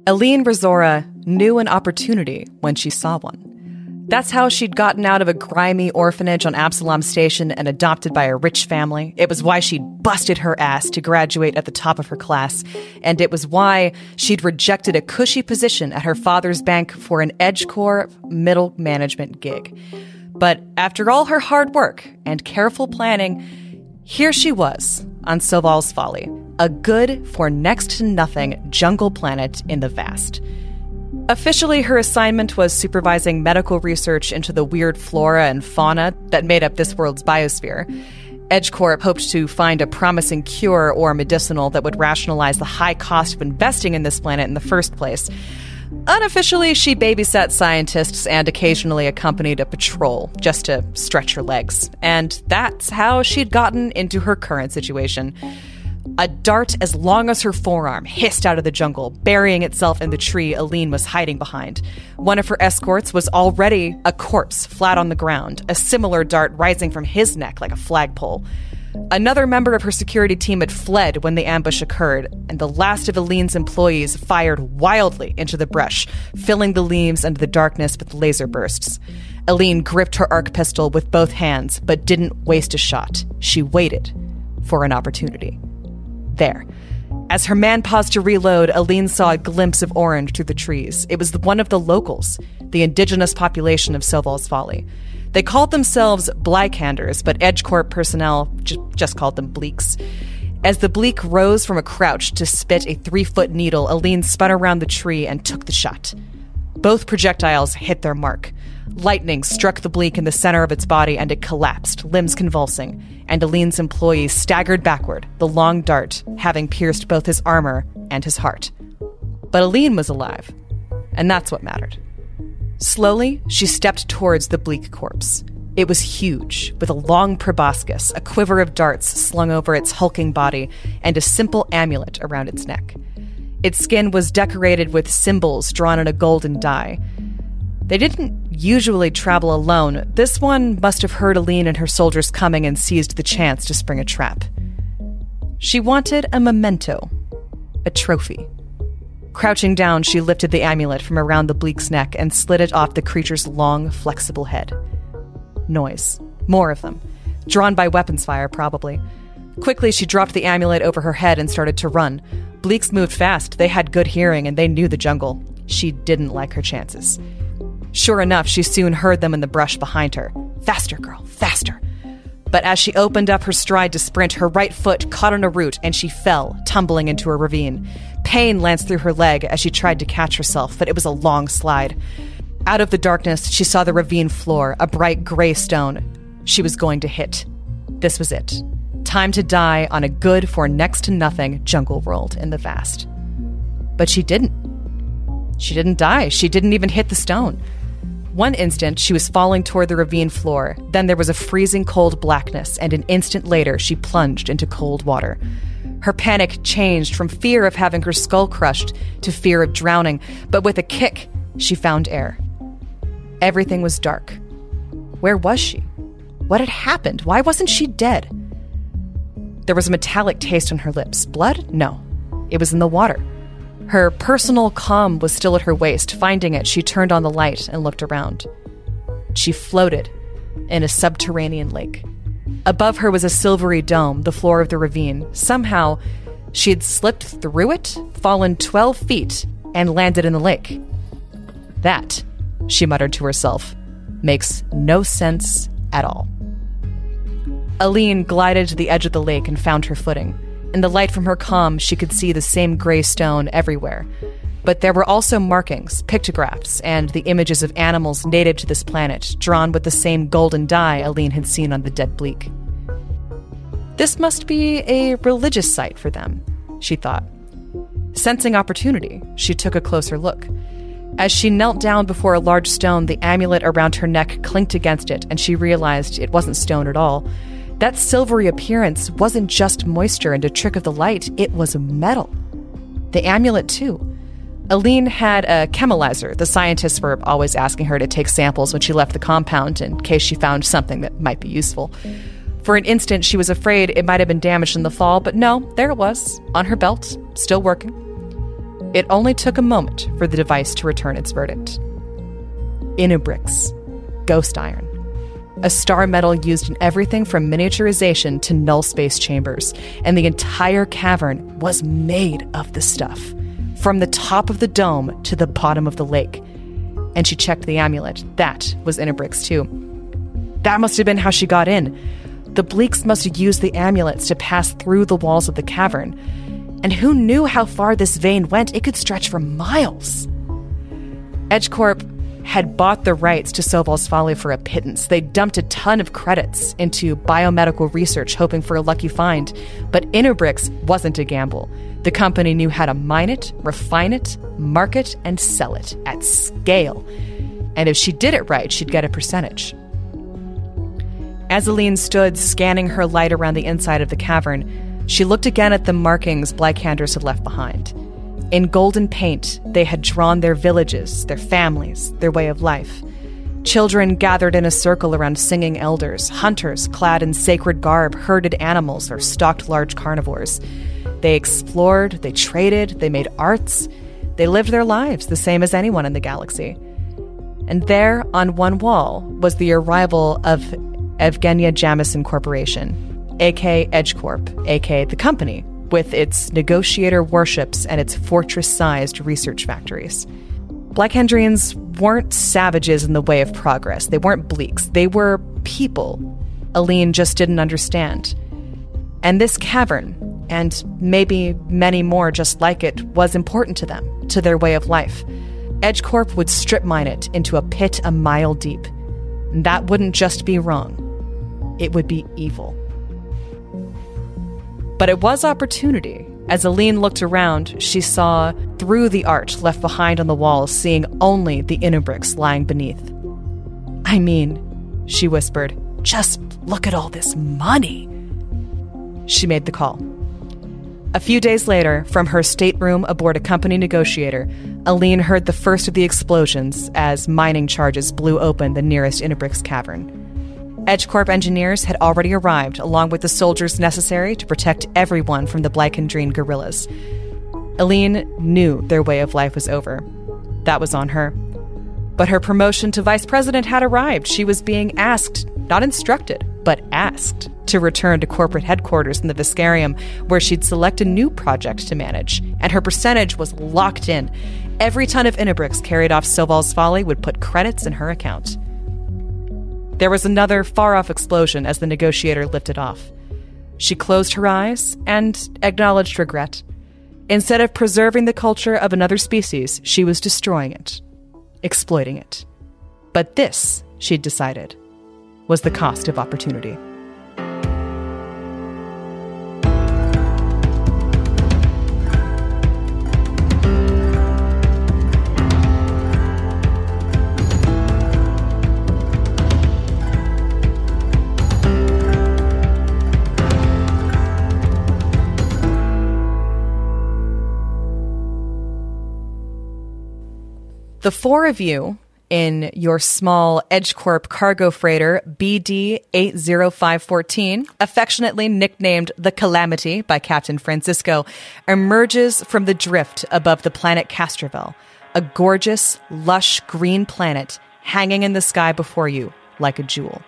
Aline Razora knew an opportunity when she saw one. That's how she'd gotten out of a grimy orphanage on Absalom Station and adopted by a rich family. It was why she'd busted her ass to graduate at the top of her class. And it was why she'd rejected a cushy position at her father's bank for an EdgeCorp middle management gig. But after all her hard work and careful planning, here she was on Soval's Folly, a good for next to nothing jungle planet in the vast. Officially, her assignment was supervising medical research into the weird flora and fauna that made up this world's biosphere. EdgeCorp hoped to find a promising cure or medicinal that would rationalize the high cost of investing in this planet in the first place. Unofficially, she babysat scientists and occasionally accompanied a patrol just to stretch her legs. And that's how she'd gotten into her current situation. A dart as long as her forearm hissed out of the jungle, burying itself in the tree Aline was hiding behind. One of her escorts was already a corpse flat on the ground, a similar dart rising from his neck like a flagpole. Another member of her security team had fled when the ambush occurred, and the last of Aline's employees fired wildly into the brush, filling the leaves and the darkness with laser bursts. Aline gripped her arc pistol with both hands, but didn't waste a shot. She waited for an opportunity. There. As her man paused to reload, Aline saw a glimpse of orange through the trees. It was one of the locals, the indigenous population of Soval's Folly. They called themselves Blycanders, but EdgeCorp personnel just called them Bleaks. As the Bleak rose from a crouch to spit a 3-foot needle, Aline spun around the tree and took the shot. Both projectiles hit their mark. Lightning struck the Bleak in the center of its body and it collapsed, limbs convulsing, and Aline's employee staggered backward, the long dart having pierced both his armor and his heart. But Aline was alive, and that's what mattered. Slowly, she stepped towards the Bleak corpse. It was huge, with a long proboscis, a quiver of darts slung over its hulking body, and a simple amulet around its neck. Its skin was decorated with symbols drawn in a golden dye. They didn't usually travel alone. This one must have heard Aline and her soldiers coming and seized the chance to spring a trap. She wanted a memento, a trophy. Crouching down, she lifted the amulet from around the Bleak's neck and slid it off the creature's long, flexible head. Noise. More of them. Drawn by weapons fire, probably. Quickly, she dropped the amulet over her head and started to run. Bleaks moved fast. They had good hearing, and they knew the jungle. She didn't like her chances. Sure enough, she soon heard them in the brush behind her. Faster, girl, faster. But as she opened up her stride to sprint, her right foot caught on a root and she fell, tumbling into a ravine. Pain lanced through her leg as she tried to catch herself, but it was a long slide. Out of the darkness, she saw the ravine floor, a bright gray stone. She was going to hit. This was it. Time to die on a good for next to nothing jungle world in the vast. But she didn't. She didn't die. She didn't even hit the stone. One instant, she was falling toward the ravine floor. Then there was a freezing cold blackness, and an instant later, she plunged into cold water. Her panic changed from fear of having her skull crushed to fear of drowning, but with a kick, she found air. Everything was dark. Where was she? What had happened? Why wasn't she dead? There was a metallic taste on her lips. Blood? No. It was in the water. Her personal comm was still at her waist. Finding it, she turned on the light and looked around. She floated in a subterranean lake. Above her was a silvery dome, the floor of the ravine. Somehow, she had slipped through it, fallen 12 feet, and landed in the lake. That, she muttered to herself, makes no sense at all. Aline glided to the edge of the lake and found her footing. In the light from her comm, she could see the same gray stone everywhere. But there were also markings, pictographs, and the images of animals native to this planet, drawn with the same golden dye Aline had seen on the dead Bleak. This must be a religious site for them, she thought. Sensing opportunity, she took a closer look. As she knelt down before a large stone, the amulet around her neck clinked against it, and she realized it wasn't stone at all. That silvery appearance wasn't just moisture and a trick of the light, it was metal. The amulet, too. Aline had a chemilizer. The scientists were always asking her to take samples when she left the compound in case she found something that might be useful. For an instant, she was afraid it might have been damaged in the fall, but no, there it was, on her belt, still working. It only took a moment for the device to return its verdict. Inubrix, ghost iron. A star metal used in everything from miniaturization to null space chambers, and the entire cavern was made of the stuff, from the top of the dome to the bottom of the lake. And she checked the amulet. That was Inubrix too. That must have been how she got in. The Bleaks must have used the amulets to pass through the walls of the cavern. And who knew how far this vein went? It could stretch for miles. EdgeCorp had bought the rights to Soval's Folly for a pittance. They dumped a ton of credits into biomedical research, hoping for a lucky find. But Inubrix wasn't a gamble. The company knew how to mine it, refine it, market, and sell it at scale. And if she did it right, she'd get a percentage. As Aline stood scanning her light around the inside of the cavern, she looked again at the markings Blackhanders had left behind. In golden paint, they had drawn their villages, their families, their way of life. Children gathered in a circle around singing elders. Hunters, clad in sacred garb, herded animals or stalked large carnivores. They explored, they traded, they made arts. They lived their lives the same as anyone in the galaxy. And there, on one wall, was the arrival of Evgenia Jamison Corporation, a.k.a. EdgeCorp, a.k.a. the company, with its negotiator warships and its fortress-sized research factories. Blackhandrians weren't savages in the way of progress. They weren't bleaks. They were people Aline just didn't understand. And this cavern, and maybe many more just like it, was important to them, to their way of life. EdgeCorp would strip mine it into a pit a mile deep. And that wouldn't just be wrong. It would be evil. But it was opportunity. As Aline looked around, she saw through the art left behind on the walls, seeing only the Inubrix lying beneath. "I mean," she whispered, "just look at all this money." She made the call. A few days later, from her stateroom aboard a company negotiator, Aline heard the first of the explosions as mining charges blew open the nearest Inubrix cavern. EdgeCorp engineers had already arrived, along with the soldiers necessary to protect everyone from the Blackhandrine guerrillas. Aline knew their way of life was over. That was on her. But her promotion to vice president had arrived. She was being asked, not instructed, but asked, to return to corporate headquarters in the Viscarium, where she'd select a new project to manage, and her percentage was locked in. Every ton of Inubrix carried off Soval's Folly would put credits in her account. There was another far-off explosion as the negotiator lifted off. She closed her eyes and acknowledged regret. Instead of preserving the culture of another species, she was destroying it, exploiting it. But this, she'd decided, was the cost of opportunity. The four of you in your small EdgeCorp cargo freighter BD-80514, affectionately nicknamed the Calamity by Captain Francisco, emerges from the drift above the planet Castrovel, a gorgeous, lush green planet hanging in the sky before you like a jewel.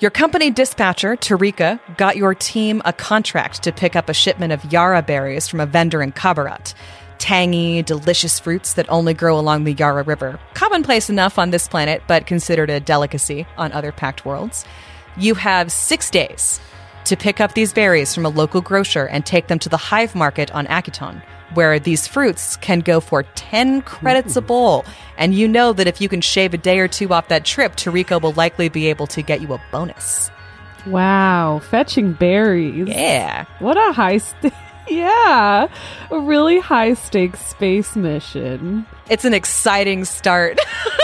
Your company dispatcher, Tarika, got your team a contract to pick up a shipment of Yara berries from a vendor in Kabarat. Tangy, delicious fruits that only grow along the Yara River. Commonplace enough on this planet, but considered a delicacy on other packed worlds. You have 6 days to pick up these berries from a local grocer and take them to the hive market on Akiton, where these fruits can go for 10 credits a bowl. And you know that if you can shave a day or two off that trip, Tarika will likely be able to get you a bonus. Wow, fetching berries. Yeah. What a high yeah, a really high-stakes space mission. It's an exciting start.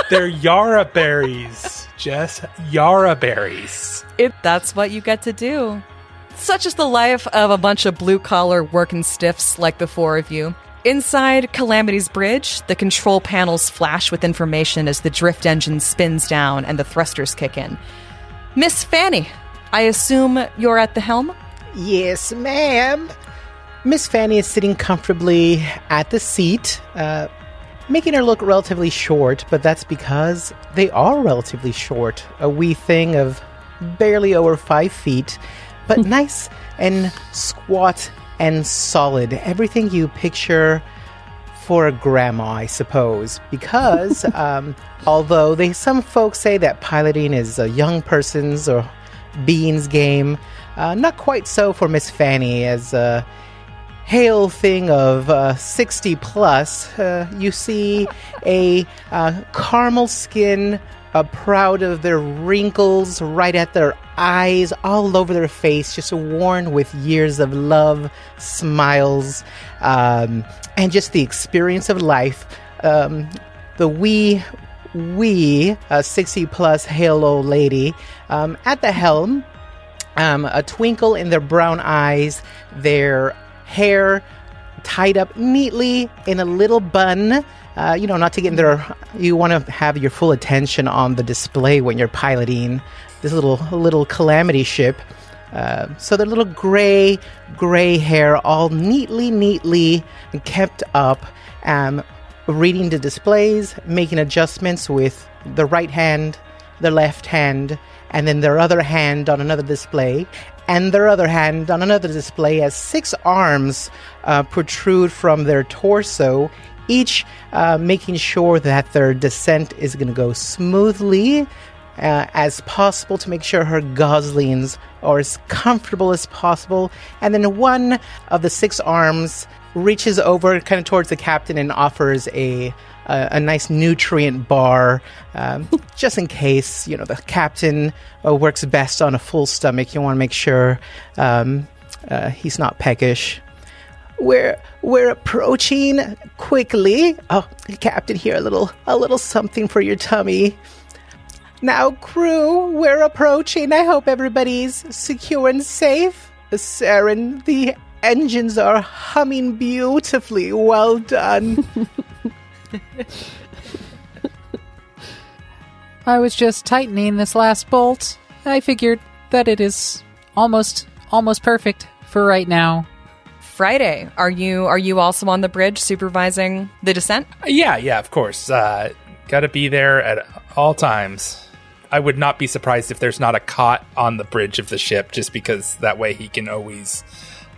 They're Yara berries, Jess. Yara berries. That's what you get to do. Such is the life of a bunch of blue-collar working stiffs like the four of you. Inside Calamity's bridge, the control panels flash with information as the drift engine spins down and the thrusters kick in. Miss Fanny, I assume you're at the helm? Yes, ma'am. Miss Fanny is sitting comfortably at the seat, making her look relatively short, but that's because they are relatively short. A wee thing of barely over 5 feet, but nice and squat and solid. Everything you picture for a grandma, I suppose. Because although some folks say that piloting is a young person's or being's game, not quite so for Miss Fanny, as a hale thing of 60 plus. You see a caramel skin, proud of their wrinkles right at their eyes, all over their face, just worn with years of love, smiles, and just the experience of life. The wee 60 plus hale old lady at the helm, a twinkle in their brown eyes, their hair tied up neatly in a little bun. Not to get in there. You want to have your full attention on the display when you're piloting this little Calamity ship. So their little gray hair all neatly kept up, reading the displays, making adjustments with the right hand, the left hand, and then their other hand on another display, and their other hand on another display as 6 arms protrude from their torso, each making sure that their descent is going to go smoothly as possible, to make sure her goslings are as comfortable as possible. And then one of the 6 arms reaches over kind of towards the captain and offers a nice nutrient bar, just in case, the captain works best on a full stomach. You want to make sure he's not peckish. We're approaching quickly. Oh, Captain, here, a little something for your tummy. Now, crew, we're approaching. I hope everybody's secure and safe. Seren, the engines are humming beautifully. Well done. I was just tightening this last bolt. I figured that it is almost perfect for right now. Friday, are you also on the bridge supervising the descent? Yeah, of course. Gotta be there at all times. I would not be surprised if there's not a cot on the bridge of the ship, just because that way he can always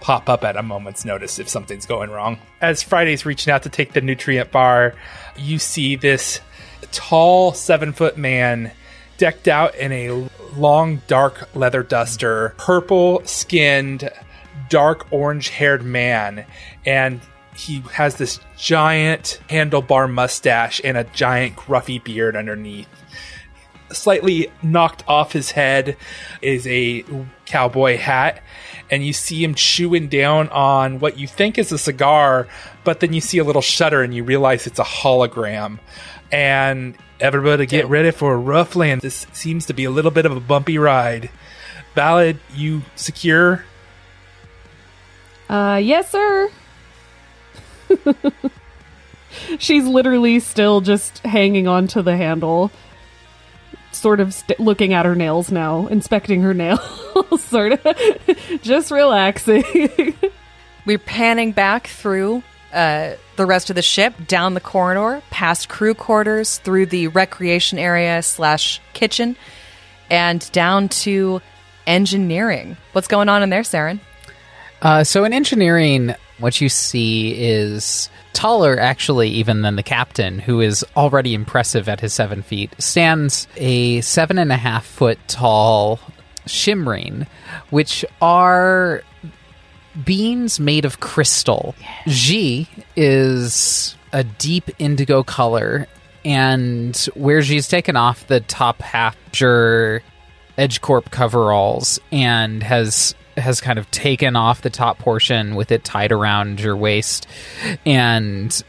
pop up at a moment's notice if something's going wrong. As Friday's reaching out to take the nutrient bar, you see this tall 7-foot man decked out in a long dark leather duster, purple skinned, dark orange haired man, and he has this giant handlebar mustache and a giant gruffy beard underneath. Slightly knocked off his head is a cowboy hat, and you see him chewing down on what you think is a cigar, but then you see a little shutter and you realize it's a hologram. And everybody get ready for a rough land. This seems to be a little bit of a bumpy ride. Ballad, you secure? Yes, sir. She's literally still just hanging on to the handle, sort of looking at her nails now, inspecting her nails, sort of just relaxing. We're panning back through the rest of the ship, down the corridor, past crew quarters, through the recreation area / kitchen, and down to engineering. What's going on in there, Seren? So in engineering, what you see is taller, actually, even than the captain, who is already impressive at his 7 feet, stands a 7.5 foot tall shimmering, which are beans made of crystal. G is a deep indigo color, and where she's taken off the top half your Edge Corp coveralls and has kind of taken off the top portion with it tied around your waist, and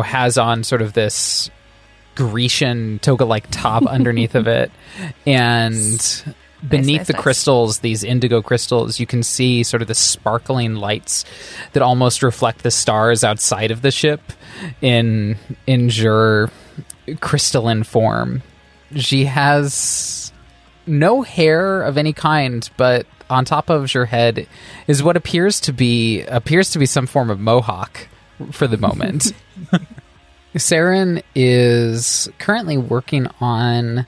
has on sort of this Grecian toga-like top underneath of it, and beneath the crystals, these indigo crystals, you can see sort of the sparkling lights that almost reflect the stars outside of the ship in your crystalline form. She has no hair of any kind, but on top of your head is what appears to be some form of mohawk for the moment. Seren is currently working on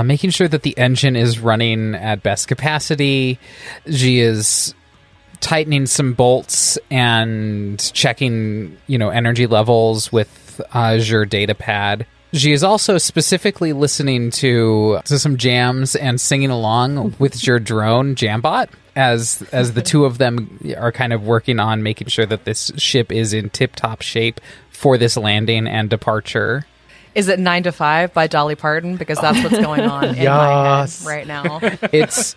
making sure that the engine is running at best capacity. She is tightening some bolts and checking, energy levels with Azure data pad. She is also specifically listening to some jams and singing along with your drone Jambot as the two of them are kind of working on making sure that this ship is in tip-top shape for this landing and departure. Is it 9 to 5 by Dolly Parton? Because that's what's going on in my head right now. It's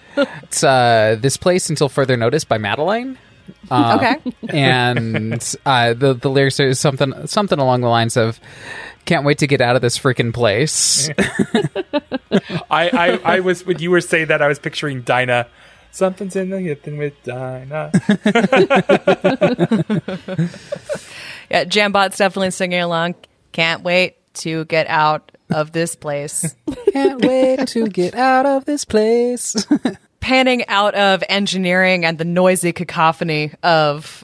This Place Until Further Notice by Madeline. Okay. And the lyrics are something along the lines of, "Can't wait to get out of this freaking place." I was, when you were saying that, I was picturing Dinah. Something's in the thing with Dinah. Yeah, Jambot's definitely singing along. Can't wait to get out of this place. Can't wait to get out of this place. Panning out of engineering and the noisy cacophony of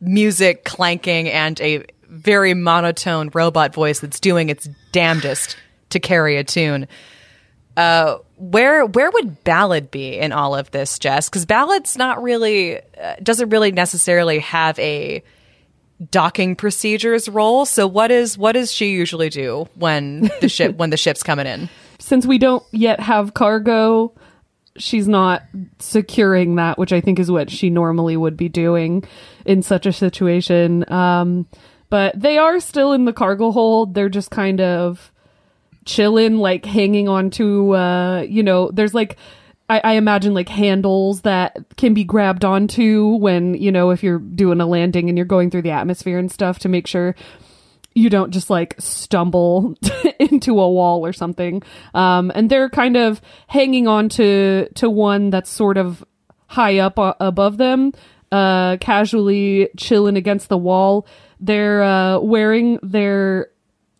music clanking and a very monotone robot voice that's doing its damnedest to carry a tune. Where would Ballad be in all of this, Jess? Because Ballad's not really doesn't really necessarily have a docking procedures role. So what does she usually do when the ship's coming in? Since we don't yet have cargo, she's not securing that, which I think is what she normally would be doing in such a situation. But they are still in the cargo hold. They're just kind of chilling, like hanging on to, there's like, I imagine like handles that can be grabbed onto when, if you're doing a landing and you're going through the atmosphere and stuff to make sure you don't just like stumble into a wall or something. And they're kind of hanging on to one that's sort of high up above them, casually chilling against the wall. They're wearing their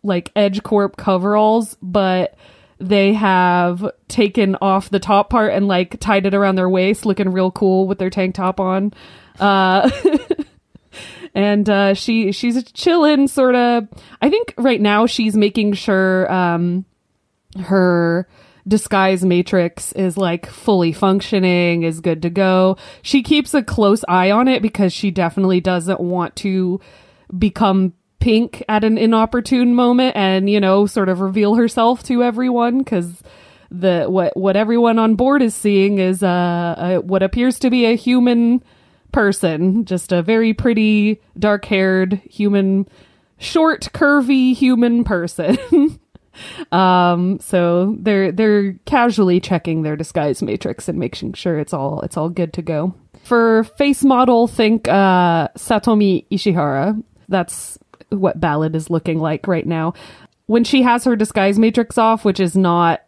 like Edge Corp coveralls, but they have taken off the top part and like tied it around their waist, looking real cool with their tank top on. And she's chilling, sort of. I think right now she's making sure her disguise matrix is like fully functioning, is good to go. She keeps a close eye on it because she definitely doesn't want to become pink at an inopportune moment and, sort of reveal herself to everyone, because what everyone on board is seeing is what appears to be a human person, just a very pretty dark-haired human, short, curvy human person. So they're casually checking their disguise matrix and making sure it's all good to go. For face model, think Satomi Ishihara. That's what Ballad is looking like right now. When she has her disguise matrix off, which is not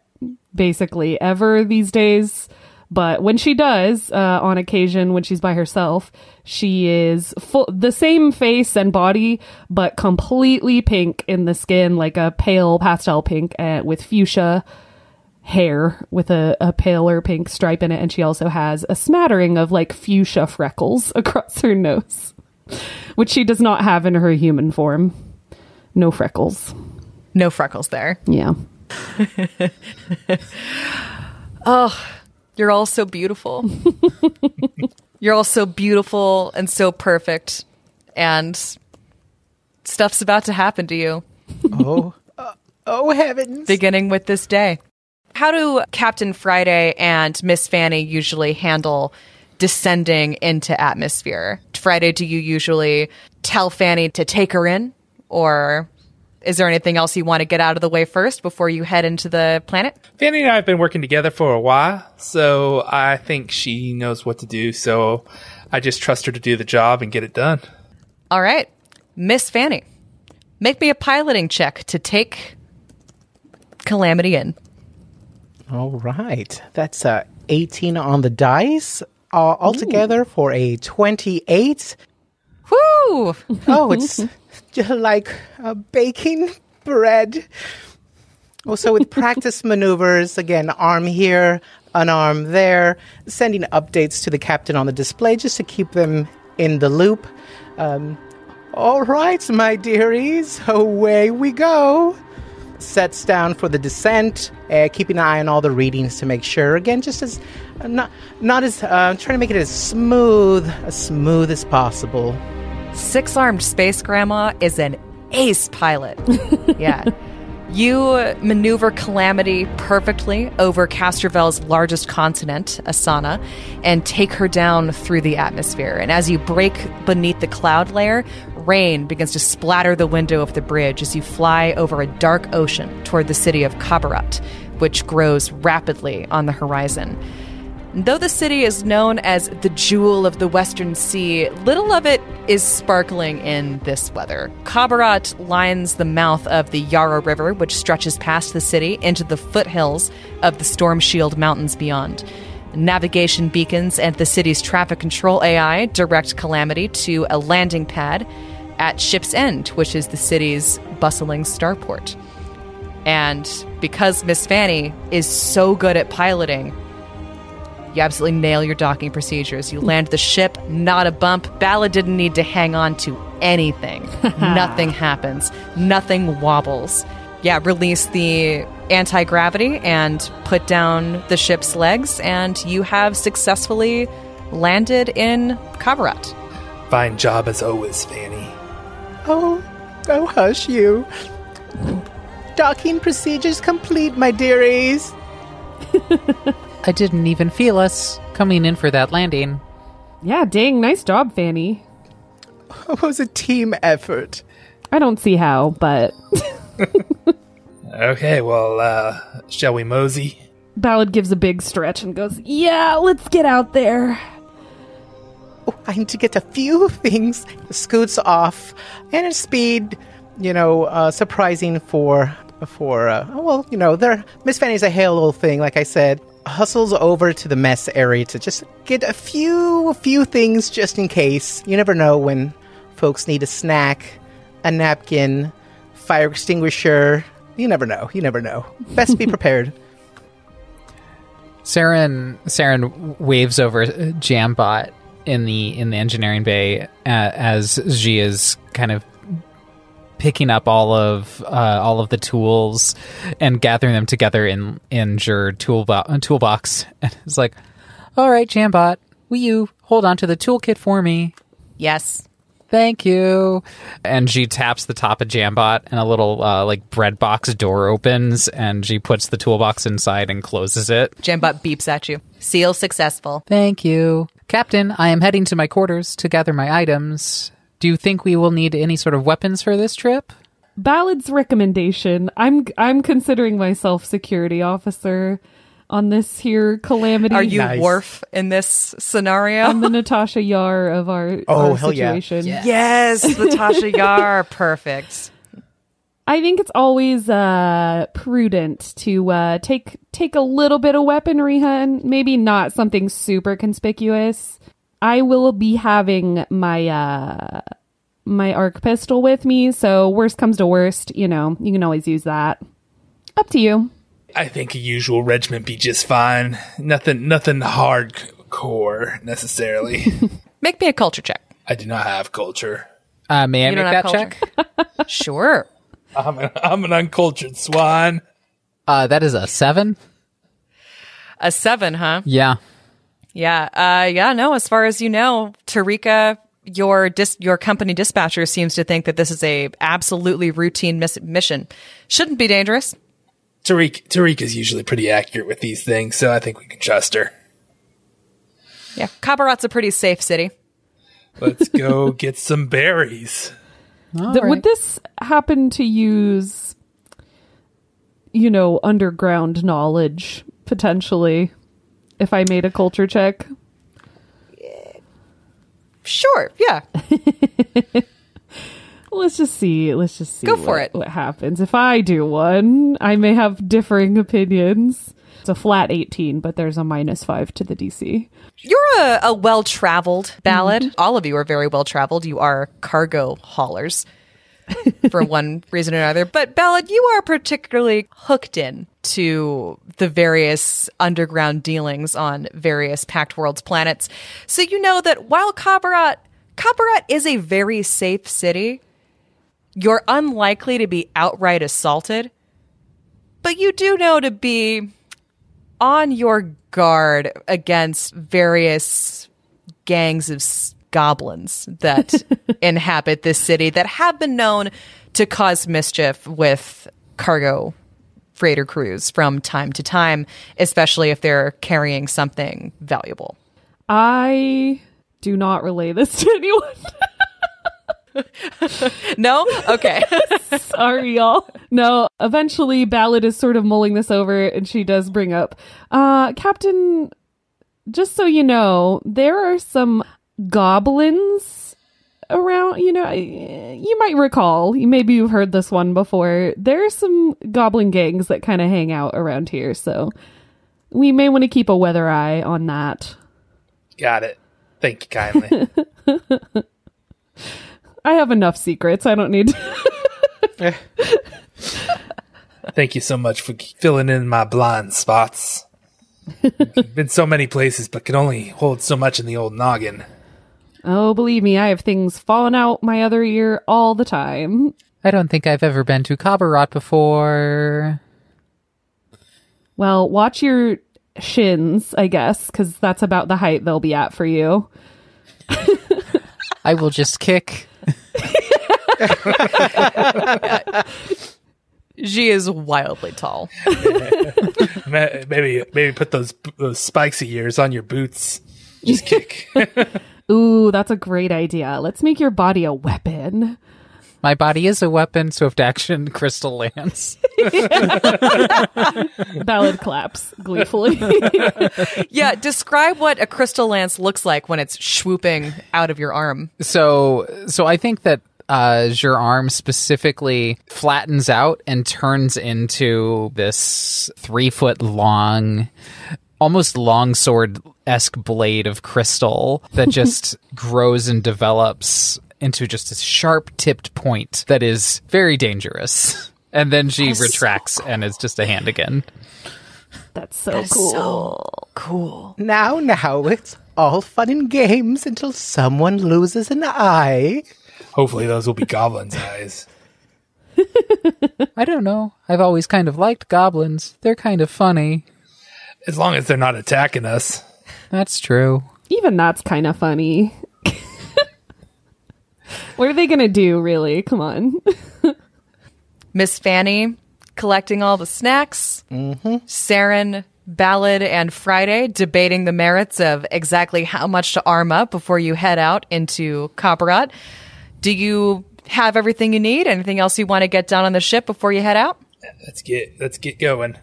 basically ever these days, but when she does, on occasion when she's by herself, she is the same face and body, but completely pink in the skin, like a pale pastel pink with fuchsia hair with a paler pink stripe in it. And she also has a smattering of like fuchsia freckles across her nose, which she does not have in her human form. No freckles. No freckles there. Yeah. Oh, you're all so beautiful. You're all so beautiful and so perfect. And stuff's about to happen to you. Oh, heavens. Beginning with this day. How do Captain Friday and Miss Fanny usually handle descending into atmosphere? Friday, do you usually tell Fanny to take her in? Or is there anything else you want to get out of the way first before you head into the planet? Fanny and I have been working together for a while, so I think she knows what to do. So I just trust her to do the job and get it done. All right. Miss Fanny, make me a piloting check to take Calamity in. All right. That's 18 on the dice. Altogether for a 28. Woo! Oh, it's just like baking bread. Also, with practice maneuvers, again, arm here, an arm there, sending updates to the captain on the display just to keep them in the loop. All right, my dearies, away we go. Sets down for the descent, keeping an eye on all the readings to make sure. Again, just as not as trying to make it as smooth as possible. Six-armed space grandma is an ace pilot. Yeah. You maneuver Calamity perfectly over Castrovel's largest continent, Asana, and take her down through the atmosphere. And as you break beneath the cloud layer, rain begins to splatter the window of the bridge as you fly over a dark ocean toward the city of Cabaret, which grows rapidly on the horizon. Though the city is known as the Jewel of the Western Sea, little of it is sparkling in this weather. Cabaret lines the mouth of the Yarrow River, which stretches past the city into the foothills of the Storm Shield Mountains beyond. Navigation beacons and the city's traffic control AI direct Calamity to a landing pad at Ship's End, which is the city's bustling starport. And because Miss Fanny is so good at piloting, you absolutely nail your docking procedures. You land the ship, not a bump. Ballad didn't need to hang on to anything. Nothing happens. Nothing wobbles. Yeah, release the anti-gravity and put down the ship's legs, and you have successfully landed in Cabaret. Fine job as always, Fanny. Oh, hush you. Docking procedures complete, my dearies. I didn't even feel us coming in for that landing. Yeah, dang, nice job, Fanny. It was a team effort. I don't see how, but... Okay, well, shall we mosey? Ballad gives a big stretch and goes, yeah, let's get out there. Oh, I need to get a few things. Scoots off. And a speed, surprising for they're Miss Fanny's a hale little thing, like I said. Hustles over to the mess area to just get a few things just in case. You never know when folks need a snack, a napkin, fire extinguisher. You never know. Best be prepared. Seren waves over Jambot in the engineering bay as she is kind of picking up all of the tools and gathering them together in your toolbox. And it's like, all right, Jambot, will you hold on to the toolkit for me? Yes. Thank you. And she taps the top of Jambot, and a little bread box door opens, and she puts the toolbox inside and closes it. Jambot beeps at you. Seal successful. Thank you. Captain, I am heading to my quarters to gather my items. Do you think we will need any sort of weapons for this trip? Ballad's recommendation. I'm considering myself security officer on this here Calamity. Are you Worf in this scenario? I'm the Natasha Yar of our situation. Yeah. Yes, Natasha Yar. Perfect. I think it's always prudent to take a little bit of weaponry, hun. Maybe not something super conspicuous. I will be having my my arc pistol with me, so worst comes to worst, you can always use that. Up to you. I think a usual regiment be just fine. Nothing hardcore necessarily. Make me a culture check. I do not have culture. May I make that check? Sure. I'm an uncultured swine. That is a 7. A 7, huh? Yeah. Yeah. No, as far as you know, Tarika, your company dispatcher seems to think that this is a absolutely routine mission. Shouldn't be dangerous. Tariq is usually pretty accurate with these things, so I think we can trust her. Yeah, Cabaret's a pretty safe city. Let's go get some berries. Right. Would this happen to use, underground knowledge, potentially, if I made a culture check? Sure, yeah. Let's just see. Go for it. What happens. If I do one, I may have differing opinions. It's a flat 18, but there's a -5 to the DC. You're a well-traveled Ballad. Mm-hmm. All of you are very well-traveled. You are cargo haulers. for one reason or another. But Ballad, you are particularly hooked in to the various underground dealings on various Pact Worlds planets. So you know that while Cabaret is a very safe city, you're unlikely to be outright assaulted. But you do know to be on your guard against various gangs of goblins that inhabit this city that have been known to cause mischief with cargo freighter crews from time to time, especially if they're carrying something valuable. I do not relay this to anyone. No? Okay. Sorry, y'all. No, eventually Ballad is sort of mulling this over and she does bring up, Captain, just so you know, there are some goblins around, you might recall, maybe you've heard this one before. There are some goblin gangs that kind of hang out around here, so we may want to keep a weather eye on that. Got it. Thank you kindly. I have enough secrets. I don't need to. Thank you so much for filling in my blind spots. Been so many places, but can only hold so much in the old noggin. Oh, believe me, I have things falling out my other ear all the time. I don't think I've ever been to Cabaret before. Well, watch your shins, I guess, because that's about the height they'll be at for you. I will just kick. She is wildly tall. Maybe put those spikes of yours on your boots. Just kick. Ooh, that's a great idea. Let's make your body a weapon. My body is a weapon, swift action, crystal lance. Ballad claps gleefully. Yeah, describe what a crystal lance looks like when it's swooping out of your arm. So I think that your arm specifically flattens out and turns into this 3-foot long, almost longsword-esque blade of crystal that just grows and develops into just a sharp-tipped point that is very dangerous. And then she retracts and is just a hand again. That's so cool. So cool. Now, it's all fun and games until someone loses an eye. Hopefully those will be goblins' eyes. I don't know. I've always kind of liked goblins. They're kind of funny. As long as they're not attacking us. That's true. Even that's kind of funny. What are they going to do, really? Come on. Miss Fanny collecting all the snacks. Mm-hmm. Seren, Ballad, and Friday debating the merits of exactly how much to arm up before you head out into Cabaret. Do you have everything you need? Anything else you want to get done on the ship before you head out? Let's get going.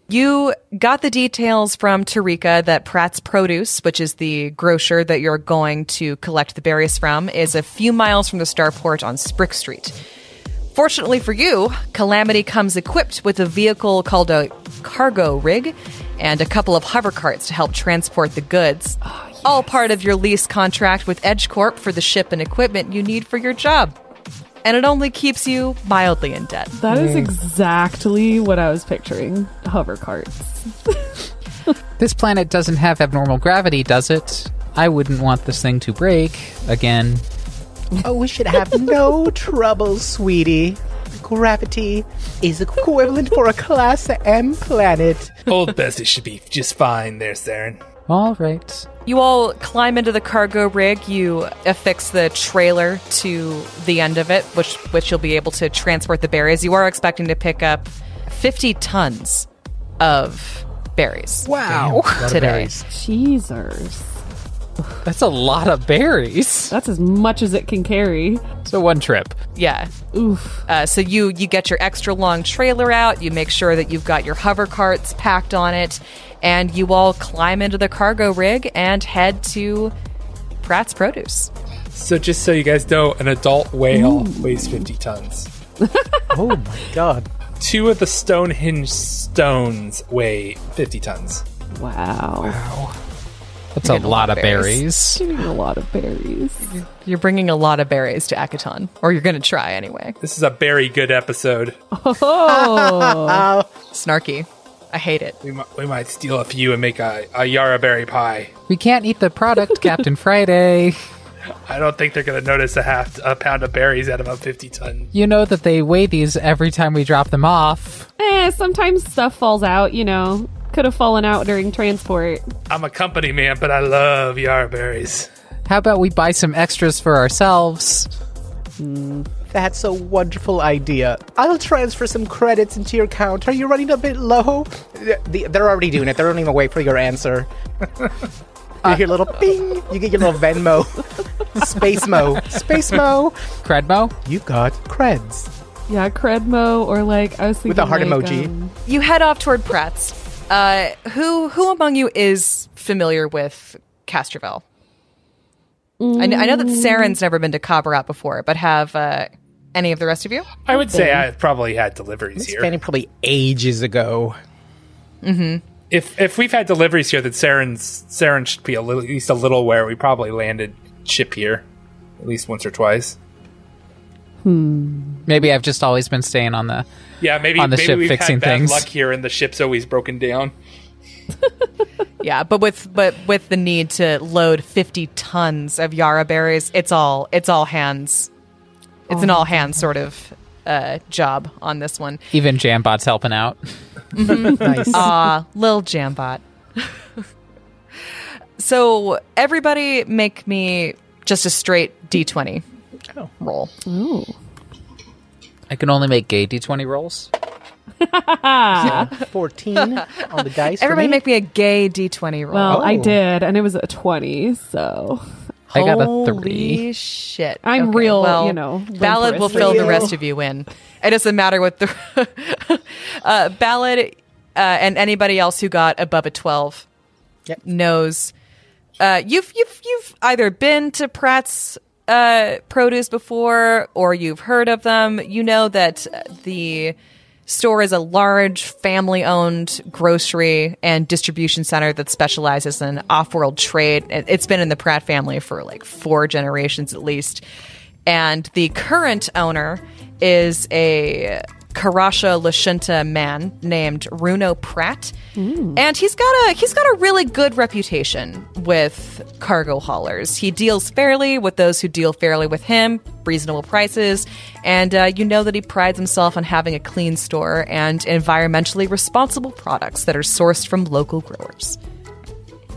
You got the details from Tarika that Pratt's Produce, which is the grocer that you're going to collect the berries from, is a few miles from the starport on Sprick Street. Fortunately for you, Calamity comes equipped with a vehicle called a cargo rig and a couple of hover carts to help transport the goods. Oh, yes. All part of your lease contract with EdgeCorp for the ship and equipment you need for your job. And it only keeps you mildly in debt. That is exactly what I was picturing. Hover carts. This planet doesn't have abnormal gravity, does it? I wouldn't want this thing to break again. Oh, we should have no trouble, sweetie. Gravity is equivalent for a Class M planet. Old Bessie should be just fine there, Seren. All right. You all climb into the cargo rig. You affix the trailer to the end of it, which you'll be able to transport the berries. You are expecting to pick up 50 tons of berries. Wow. Today. Cheesers. That's a lot of berries. That's as much as it can carry. So one trip. Yeah. Oof. So you get your extra long trailer out. You make sure that you've got your hover carts packed on it. And you all climb into the cargo rig and head to Pratt's Produce. So just so you guys know, an adult whale weighs 50 tons. Oh my god. 2 of the Stonehenge stones weigh 50 tons. Wow. That's a lot of berries. Eating a lot of berries. You're bringing a lot of berries to Akaton, or you're going to try anyway. This is a very good episode. Oh, Snarky. I hate it. We might steal a few and make a Yara berry pie. We can't eat the product, Captain Friday. I don't think they're going to notice a pound of berries out of a 50 ton. You know that they weigh these every time we drop them off. sometimes stuff falls out, Could have fallen out during transport. I'm a company man, but I love Yara berries. How about we buy some extras for ourselves? That's a wonderful idea. I'll transfer some credits into your account. Are you running a bit low? They're already doing it. They don't even wait for your answer. You hear a little ping. You get your little Venmo. Space Mo. Credmo? You got creds. Yeah, Credmo, or I was thinking With a heart emoji. You head off toward Pratt's. Who among you is familiar with Castrovel? I know that Seren's never been to Kabarat before, but have any of the rest of you? I would say I've probably had deliveries here. Fanny probably ages ago. Mm-hmm. If we've had deliveries here, then Seren should be at least a little aware. We probably landed ship here at least once or twice. Maybe I've just always been staying on the maybe ship we've fixing had bad things. luck here, and the ship's always broken down. Yeah, but with the need to load 50 tons of Yara berries, it's all hands. It's an all hands sort of job on this one. Even Jambot's helping out. Nice. Lil Jambot. So everybody make me just a straight D20 roll. Ooh. I can only make gay D20 rolls. 14 on the dice. Everybody for me. make me a gay D20 roll. Well, I Oh. did, and it was a 20, so... I got a Holy 30. shit. I'm Okay, real, well, Ballad will limperous. fill the Real. rest of you in. It doesn't matter what the... Ballad and anybody else who got above a 12 knows... You've either been to Pratt's produce before, or you've heard of them. You know that the store is a large family-owned grocery and distribution center that specializes in off-world trade. It's been in the Pratt family for 4 generations at least. And the current owner is a Karasha Lashinta man named Runo Pratt. And he's got a really good reputation with cargo haulers. He deals fairly with those who deal fairly with him, reasonable prices, and you know that he prides himself on having a clean store and environmentally responsible products that are sourced from local growers.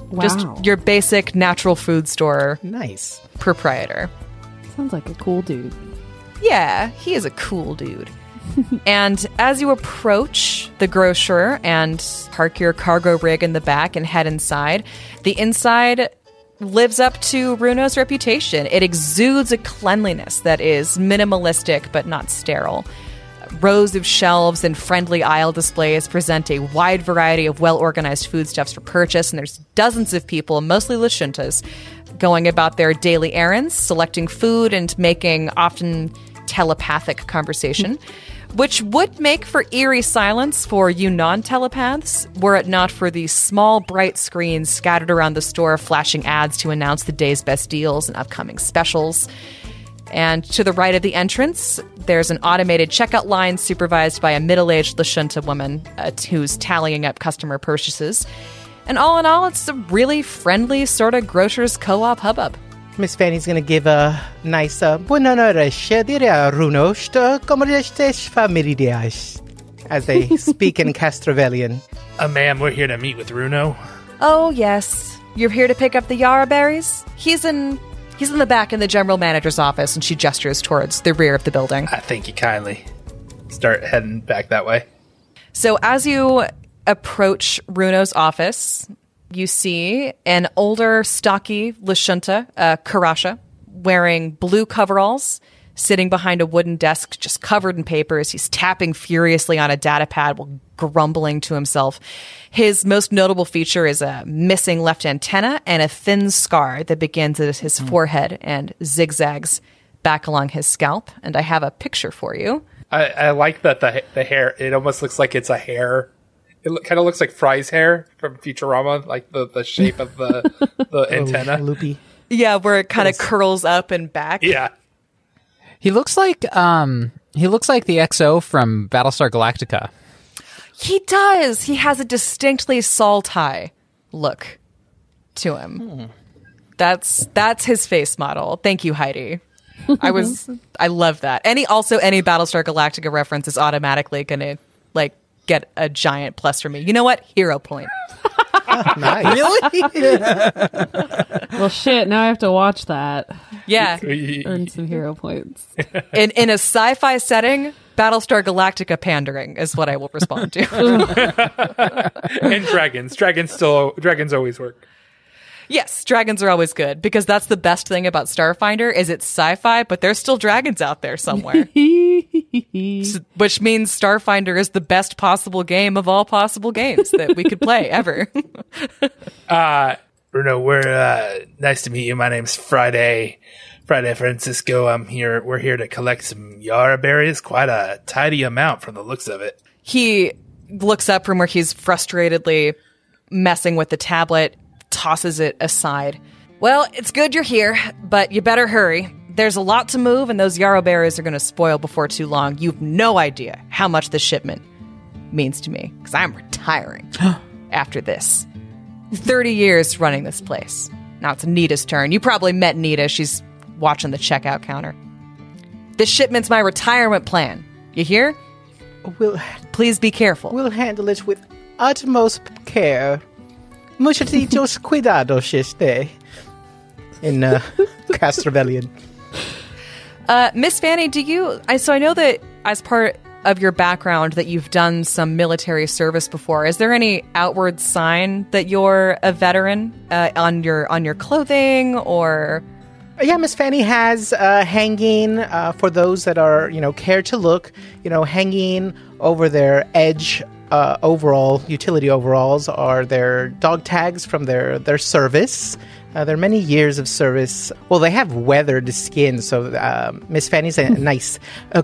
Wow. Just your basic natural food store Nice. proprietor. Sounds like a cool dude. Yeah, he is a cool dude. And as you approach the grocer and park your cargo rig in the back and head inside, the inside lives up to Runo's reputation. It exudes a cleanliness that is minimalistic but not sterile. Rows of shelves and friendly aisle displays present a wide variety of well-organized foodstuffs for purchase, and there's dozens of people, mostly Lashintas, going about their daily errands, selecting food and making often telepathic conversation, which would make for eerie silence for you non-telepaths, were it not for the small, bright screens scattered around the store flashing ads to announce the day's best deals and upcoming specials. And to the right of the entrance, there's an automated checkout line supervised by a middle-aged Lashinta woman who's tallying up customer purchases. And all in all, it's a really friendly sort of grocer's co-op hubbub. Miss Fanny's gonna give a nice Buonanotte, diria Runo, como estes familias, as they speak in Castrovelian. Ma'am, we're here to meet with Runo. Oh, yes. You're here to pick up the Yara berries? He's in the back in the general manager's office, and she gestures towards the rear of the building. I thank you kindly. Start heading back that way. So as you approach Runo's office, you see an older, stocky Lashinta, Karasha, wearing blue coveralls, sitting behind a wooden desk just covered in papers. He's tapping furiously on a data pad while grumbling to himself. His most notable feature is a missing left antenna and a thin scar that begins at his forehead and zigzags back along his scalp. And I have a picture for you. I like that the hair, it almost looks like it's a hair kind of looks like Fry's hair from Futurama, like the shape of the antenna. Loopy. Yeah, where it kind of curls up and back. Yeah. He looks like the XO from Battlestar Galactica. He does. He has a distinctly Saltai look to him. That's his face model. Thank you, Heidi. I love that. Any Battlestar Galactica reference is automatically gonna get a giant plus for me. You know what? Hero point. Nice. Really? Well, shit. Now I have to watch that. Yeah. Earn some hero points. In a sci-fi setting, Battlestar Galactica pandering is what I will respond to. And dragons. Dragons always work. Yes, dragons are always good because that's the best thing about Starfinder is it's sci-fi, but there's still dragons out there somewhere. Which means Starfinder is the best possible game of all possible games that we could play ever. Bruno, we're nice to meet you. My name's Friday Francisco. We're here to collect some Yara berries. Quite a tidy amount from the looks of it. He looks up from where he's frustratedly messing with the tablet, tosses it aside. Well, it's good you're here, but you better hurry. There's a lot to move, and those yarrow berries are going to spoil before too long. You've no idea how much this shipment means to me, because I'm retiring after this. 30 years running this place. Now it's Nita's turn. You probably met Nita. She's watching the checkout counter. This shipment's my retirement plan. You hear? Please be careful. We'll handle it with utmost care. Muchatitos cuidados este. In Castrovelian. Miss Fanny, so I know that as part of your background that you've done some military service before. Is there any outward sign that you're a veteran on your clothing or? Yeah, Miss Fanny has hanging for those that are, care to look, hanging over their edge utility overalls are their dog tags from their service. There are many years of service. Well, they have weathered skin, so Miss Fanny's a nice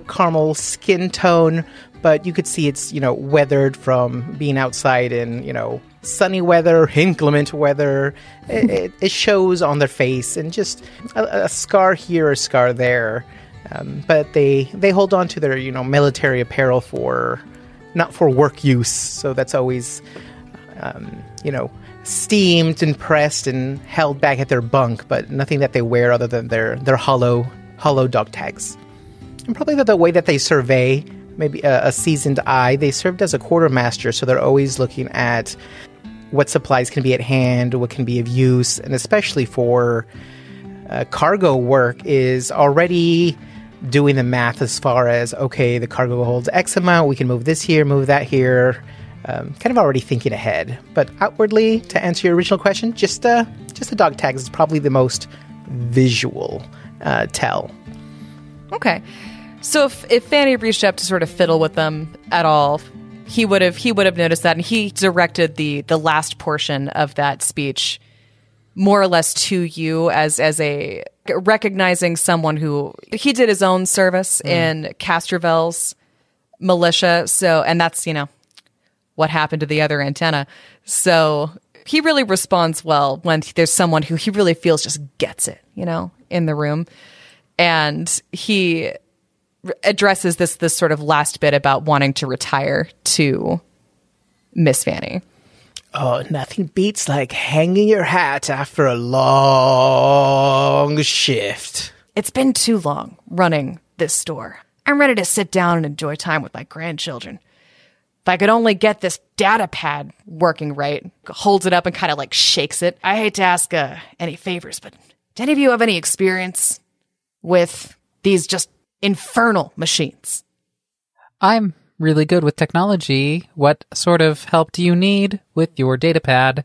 caramel skin tone, but you could see it's, weathered from being outside in, sunny weather, inclement weather. It shows on their face, and just a scar here, a scar there. But they hold on to their, military apparel not for work use, so that's always, steamed and pressed and held back at their bunk, but nothing that they wear other than their hollow dog tags. And probably the way that they survey, maybe a seasoned eye, they served as a quartermaster, so they're always looking at what supplies can be at hand, what can be of use, and especially for cargo work is already doing the math as far as, okay, the cargo holds X amount, we can move this here, move that here. Kind of already thinking ahead. But outwardly, to answer your original question, just the dog tags is probably the most visual tell. Okay. So if Fanny reached up to sort of fiddle with them at all, he would have noticed that, and he directed the last portion of that speech more or less to you as a recognizing someone who he did his own service in Castrovel's militia. So, and that's, what happened to the other antenna. So he really responds well when there's someone who he really feels just gets it, in the room. And he addresses this sort of last bit about wanting to retire to Miss Fanny. Oh, nothing beats like hanging your hat after a long shift. It's been too long running this store. I'm ready to sit down and enjoy time with my grandchildren. If I could only get this data pad working right, holds it up and kind of shakes it. I hate to ask any favors, but do any of you have any experience with these just infernal machines? I'm really good with technology. What sort of help do you need with your data pad?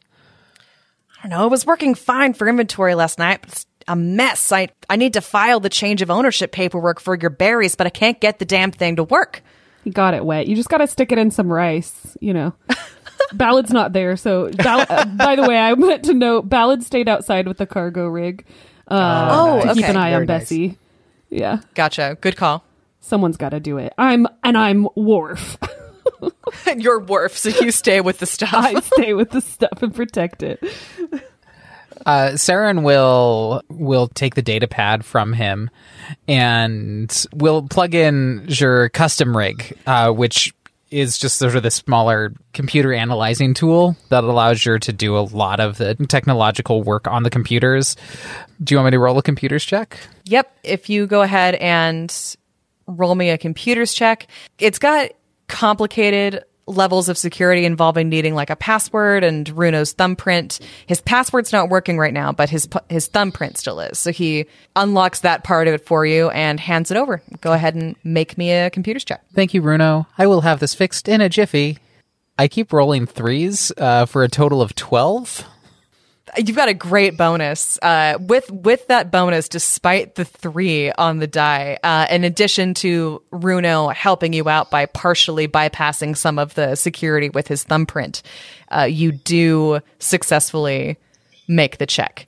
I don't know. It was working fine for inventory last night, but it's a mess. I need to file the change of ownership paperwork for your berries, but I can't get the damn thing to work. You got it wet. You just got to stick it in some rice, Ballad's not there, so by the way, I meant to note Ballad stayed outside with the cargo rig to keep an eye on Bessie. Nice. Yeah, gotcha. Good call. Someone's got to do it. I'm Worf. Your wharf, so you stay with the stuff. I stay with the stuff and protect it. Seren will take the data pad from him and will plug in your custom rig, which is just sort of the smaller computer analyzing tool that allows you to do a lot of the technological work on the computers. Do you want me to roll a computers check? Yep. If you go ahead and roll me a computers check, it's got complicated levels of security involving needing like a password and Runo's thumbprint. His password's not working right now, but his thumbprint still is. So he unlocks that part of it for you and hands it over. Go ahead and make me a computers check. Thank you, Runo. I will have this fixed in a jiffy. I keep rolling 3s for a total of 12. You've got a great bonus. With that bonus, despite the 3 on the die, in addition to Runo helping you out by partially bypassing some of the security with his thumbprint, you do successfully make the check.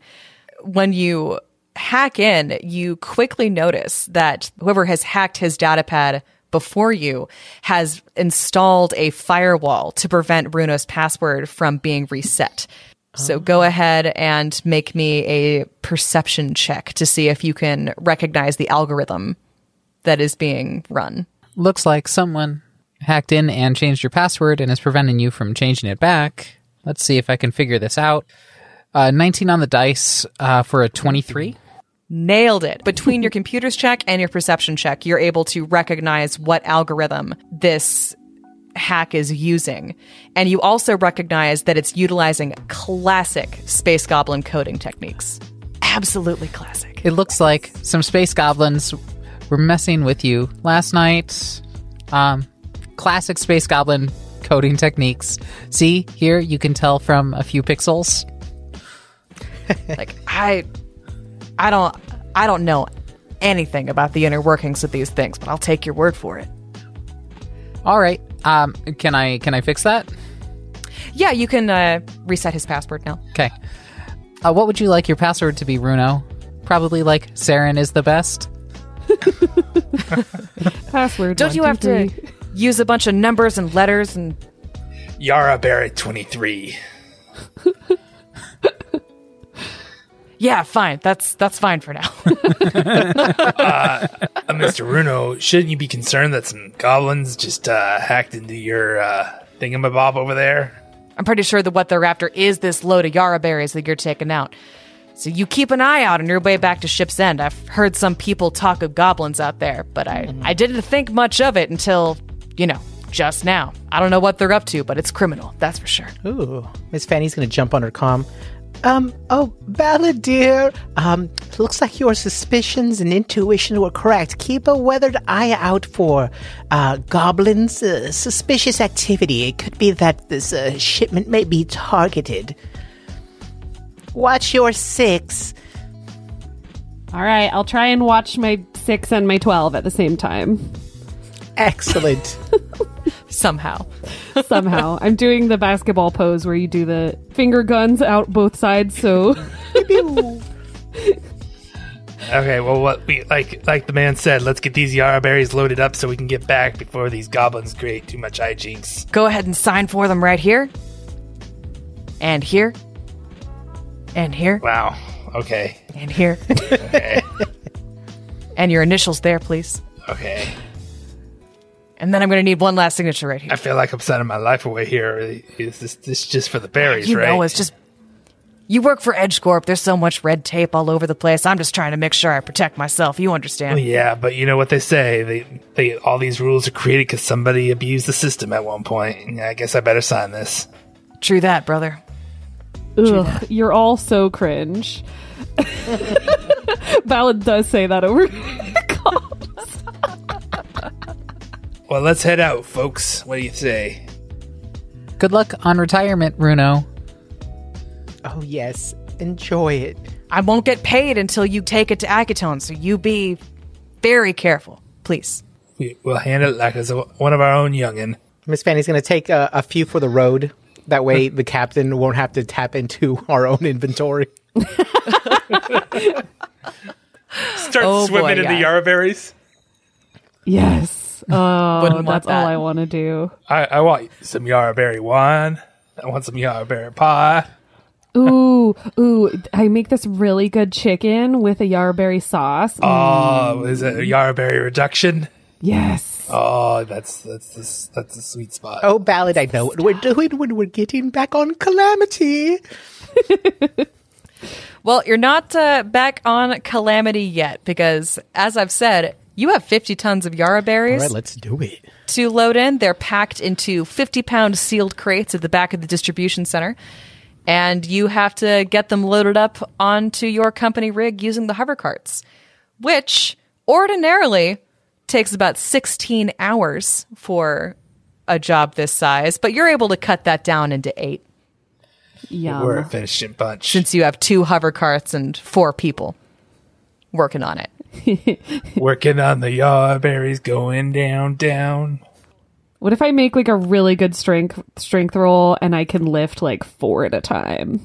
When you hack in, you quickly notice that whoever has hacked his datapad before you has installed a firewall to prevent Runo's password from being reset. So go ahead and make me a perception check to see if you can recognize the algorithm that is being run. Looks like someone hacked in and changed your password and is preventing you from changing it back. Let's see if I can figure this out. 19 on the dice for a 23. Nailed it. Between your computers check and your perception check, you're able to recognize what algorithm this hack is using. And you also recognize that it's utilizing classic Space Goblin coding techniques. Absolutely classic. It looks like some space goblins were messing with you last night. Classic Space Goblin coding techniques. See, here you can tell from a few pixels. Like, I don't know anything about the inner workings of these things, but I'll take your word for it. All right. Can I fix that? Yeah, you can reset his password now. Okay. What would you like your password to be, Runo? Probably like Seren is the best. Password. Don't you have to use a bunch of numbers and letters and Yara Barrett 23. Yeah, fine. That's fine for now. Mr. Runo, shouldn't you be concerned that some goblins just hacked into your thingamabob over there? I'm pretty sure that what they're after is this load of Yara berries that you're taking out. So you keep an eye out on your way back to Ship's End. I've heard some people talk of goblins out there, but I didn't think much of it until, just now. I don't know what they're up to, but it's criminal, that's for sure. Ooh, Miss Fanny's gonna jump on her comm. Ballad, dear. Looks like your suspicions and intuition were correct. Keep a weathered eye out for goblins' suspicious activity. It could be that this shipment may be targeted. Watch your 6. All right, I'll try and watch my 6 and my 12 at the same time. Excellent. Somehow. I'm doing the basketball pose where you do the finger guns out both sides, so... Okay, well, what we like the man said, let's get these Yara berries loaded up so we can get back before these goblins create too much hijinks. Go ahead and sign for them right here. And here. And here. Wow. Okay. And here. Okay. And your initials there, please. Okay. And then I'm going to need one last signature right here. I feel like I'm signing my life away here. Is this just for the berries, right? It's just... You work for EdgeCorp. There's so much red tape all over the place. I'm just trying to make sure I protect myself. You understand? Well, yeah, but you know what they say. They all these rules are created because somebody abused the system at one point. I guess I better sign this. True that, brother. Ugh, you're all so cringe. Ballad does say that over. Well, let's head out, folks. What do you say? Good luck on retirement, Runo. Oh, yes. Enjoy it. I won't get paid until you take it to Acatone, so you be very careful, please. We'll handle it like it's one of our own youngin'. Miss Fanny's going to take a few for the road. That way the captain won't have to tap into our own inventory. Start swimming in the Yara berries. Yes. Oh, Wouldn't want that's all that. I want to do. I want some yarra berry wine. I want some yarra berry pie. Ooh, I make this really good chicken with a yarra berry sauce. Oh, is it a yarra berry reduction? Yes. Oh, that's the sweet spot. Oh, Ballad, I know what we're doing when we're getting back on Calamity. Well, you're not back on Calamity yet because, as I've said, you have 50 tons of yarra berries. All right, let's do it. To load in. They're packed into 50-pound sealed crates at the back of the distribution center. And you have to get them loaded up onto your company rig using the hover carts, which ordinarily takes about 16 hours for a job this size, but you're able to cut that down into 8 Yum. We're a efficient bunch. since you have 2 hover carts and 4 people working on it. Working on the yarra berries, going down. What if I make like a really good strength roll and I can lift like 4 at a time?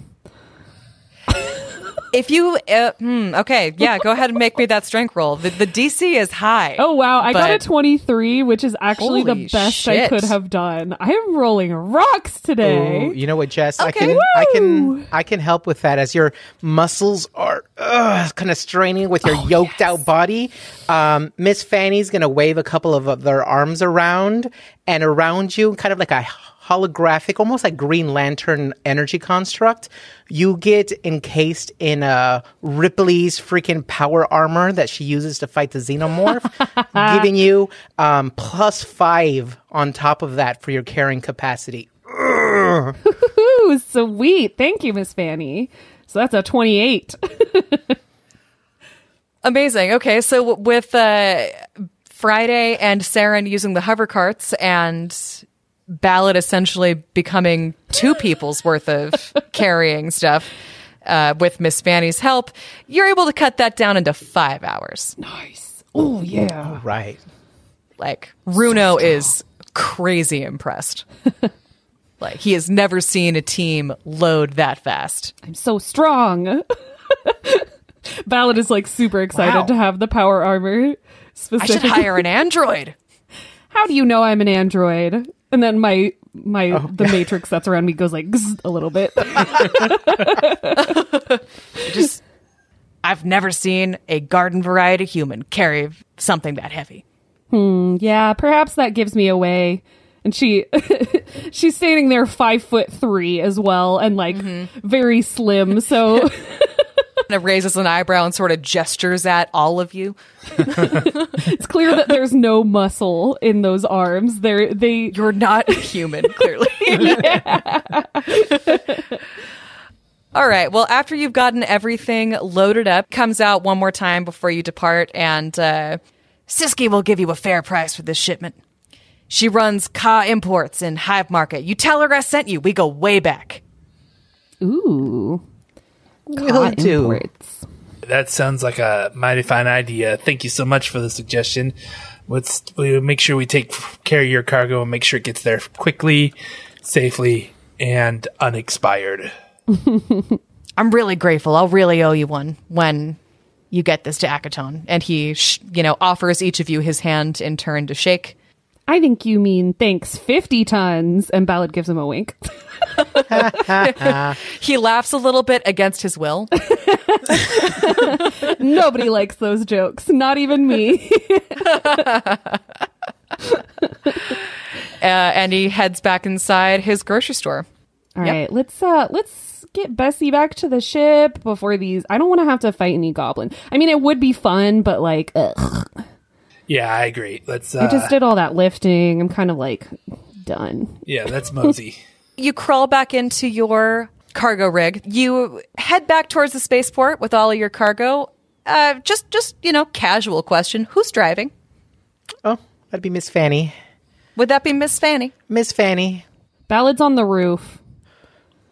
If you, okay, yeah, go ahead and make me that strength roll. The DC is high. Oh wow, I got a But- 23, which is actually the Holy best I shit. could have done. I am rolling rocks today. Ooh, you know what, Jess? Okay. I can help with that as your muscles are kind of straining with your yoked out body. Miss Fanny's gonna wave a couple of their arms around, and around you, kind of like a holographic, almost like Green Lantern energy construct. You get encased in Ripley's freaking power armor that she uses to fight the xenomorph, giving you +5 on top of that for your carrying capacity. Ooh, sweet. Thank you, Miss Fanny. So that's a 28. Amazing. Okay, so with Friday and Seren using the hover carts and Ballad essentially becoming 2 people's worth of carrying stuff with Miss Fanny's help, you're able to cut that down into 5 hours. Nice. Oh, yeah. Right. Like, Runo is crazy impressed. Like, he has never seen a team load that fast. I'm so strong. Ballad is like super excited Wow. to have the power armor. I should Specifically, hire an android. how do you know I'm an android? And then the matrix that's around me goes like zzz, a little bit. I've never seen a garden variety human carry something that heavy. Yeah, perhaps that gives me away. And she's standing there 5'3" as well, and like very slim. So And raises an eyebrow and sort of gestures at all of you. it's clear that there's no muscle in those arms. You're not human, clearly. All right. Well, after you've gotten everything loaded up, comes out one more time before you depart, and Siski will give you a fair price for this shipment. She runs Ka Imports in Hive Market. You tell her I sent you. We go way back. Ooh, Will do. imports. That sounds like a mighty fine idea. Thank you so much for the suggestion. We'll make sure we take care of your cargo and make sure it gets there quickly, safely, and unexpired. I'm really grateful. I'll really owe you one when you get this to Akatone. And he, offers each of you his hand in turn to shake. I think you mean thanks 50 tons. And Ballad gives him a wink. He laughs a little bit against his will. Nobody likes those jokes, not even me. And he heads back inside his grocery store. All Yep. right, let's get Bessie back to the ship before these. I don't want to have to fight any goblin. I mean, it would be fun, but like, ugh. Yeah, I agree. Let's. I just did all that lifting. I'm kind of like done. Yeah, that's mosey. You crawl back into your cargo rig. You head back towards the spaceport with all of your cargo. Just casual question. Who's driving? Oh, that'd be Miss Fanny. Would that be Miss Fanny? Miss Fanny Ballad's on the roof.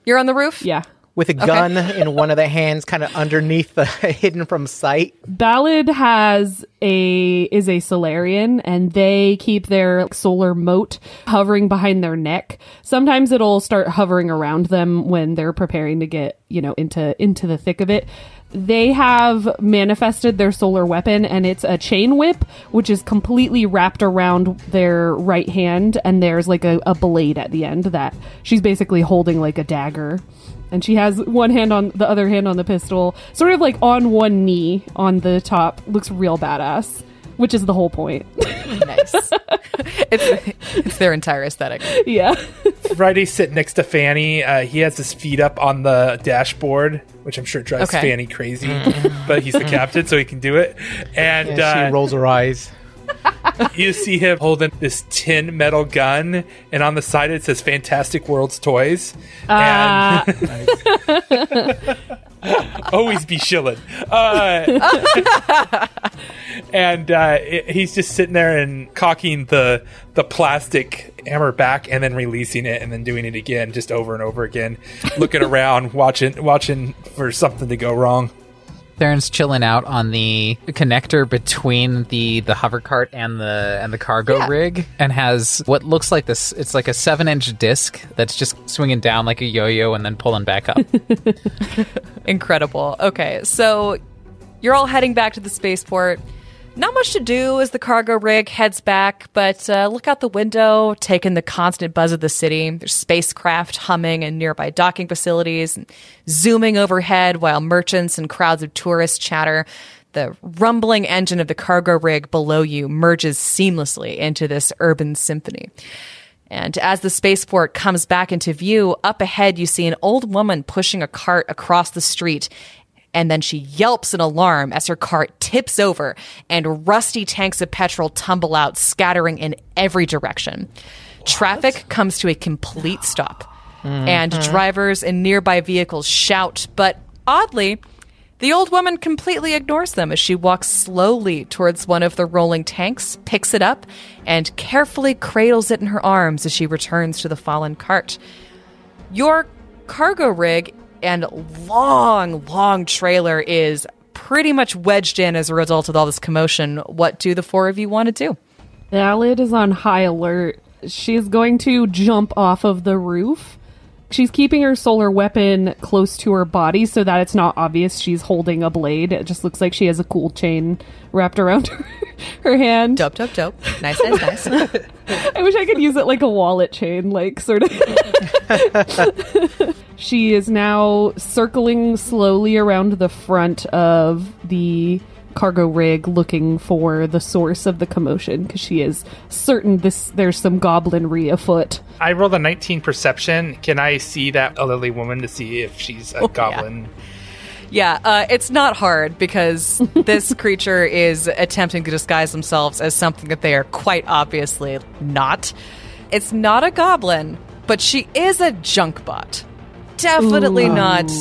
You're on the roof? Yeah. with a gun in one of the hands, kind of underneath the hidden from sight. Ballad is a Solarian, and they keep their solar moat hovering behind their neck. Sometimes it'll start hovering around them when they're preparing to get, into the thick of it. They have manifested their solar weapon, and it's a chain whip, which is completely wrapped around their right hand, and there's like a blade at the end that she's basically holding like a dagger. And she has one hand on the other hand on the pistol, sort of like on one knee on the top. Looks real badass, which is the whole point. Nice. It's their entire aesthetic. Yeah. Friday's sitting next to Fanny. He has his feet up on the dashboard, which I'm sure drives Fanny crazy. But he's the captain, so he can do it. And she rolls her eyes. You see him holding this tin metal gun, and on the side it says Fantastic World's Toys. And always be shilling. And he's just sitting there and cocking the plastic hammer back and then releasing it and then doing it again, just over and over again, looking around, watching for something to go wrong. Seren's chilling out on the connector between the hover cart and the cargo rig, and has what looks like this. It's like a 7-inch disc that's just swinging down like a yo-yo and then pulling back up. Incredible. Okay, so you're all heading back to the spaceport. Not much to do as the cargo rig heads back, but look out the window, taking the constant buzz of the city. There's spacecraft humming in nearby docking facilities, and zooming overhead while merchants and crowds of tourists chatter. The rumbling engine of the cargo rig below you merges seamlessly into this urban symphony. And as the spaceport comes back into view, up ahead you see an old woman pushing a cart across the street. And then she yelps in alarm as her cart tips over and rusty tanks of petrol tumble out, scattering in every direction. Traffic comes to a complete stop, and drivers in nearby vehicles shout, but oddly, the old woman completely ignores them as she walks slowly towards one of the rolling tanks, picks it up, and carefully cradles it in her arms as she returns to the fallen cart. Your cargo rig and long trailer is pretty much wedged in as a result of all this commotion. What do the four of you want to do? Ballad is on high alert. She's going to jump off of the roof. She's keeping her solar weapon close to her body so that it's not obvious she's holding a blade. It just looks like she has a cool chain wrapped around her hand. Dope. Nice. I wish I could use it like a wallet chain, like sort of. She is now circling slowly around the front of the cargo rig looking for the source of the commotion because she is certain there's some goblinry afoot. I rolled a 19 perception. Can I see that elderly woman to see if she's a goblin? Yeah, it's not hard because this creature is attempting to disguise themselves as something that they are quite obviously not. It's not a goblin, but she is a junk bot. Definitely not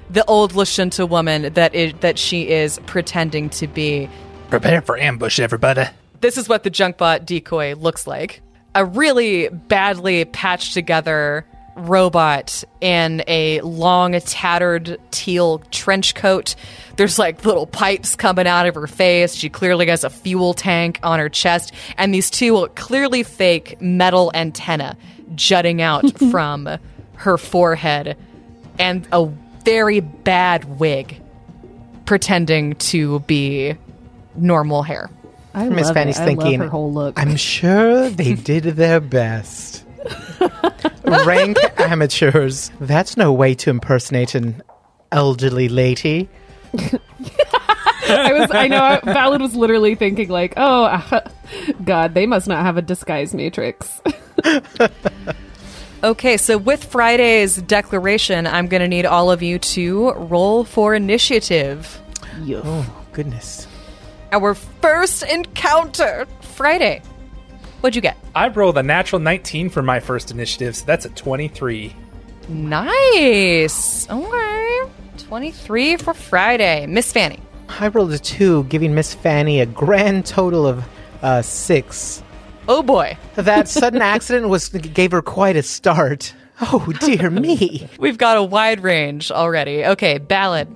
the old Lashunta woman that she is pretending to be. Prepare for ambush, everybody. This is what the junk bot decoy looks like. A really badly patched together robot in a long, tattered teal trench coat. There's like little pipes coming out of her face. She clearly has a fuel tank on her chest. And these two clearly fake metal antenna jutting out from her forehead. And a very bad wig pretending to be normal hair. Miss Fanny's thinking, her whole look. I'm sure they did their best. Rank amateurs. That's no way to impersonate an elderly lady. I know Ballad was literally thinking like, oh, God, they must not have a disguise matrix. Okay, so with Friday's declaration, I'm going to need all of you to roll for initiative. Oh, goodness. Our first encounter. Friday. What'd you get? I rolled a natural 19 for my first initiative, so that's a 23. Nice. Okay. 23 for Friday. Miss Fanny. I rolled a 2, giving Miss Fanny a grand total of 6. Oh boy. That sudden accident gave her quite a start. Oh, dear me. We've got a wide range already. Okay, Ballad.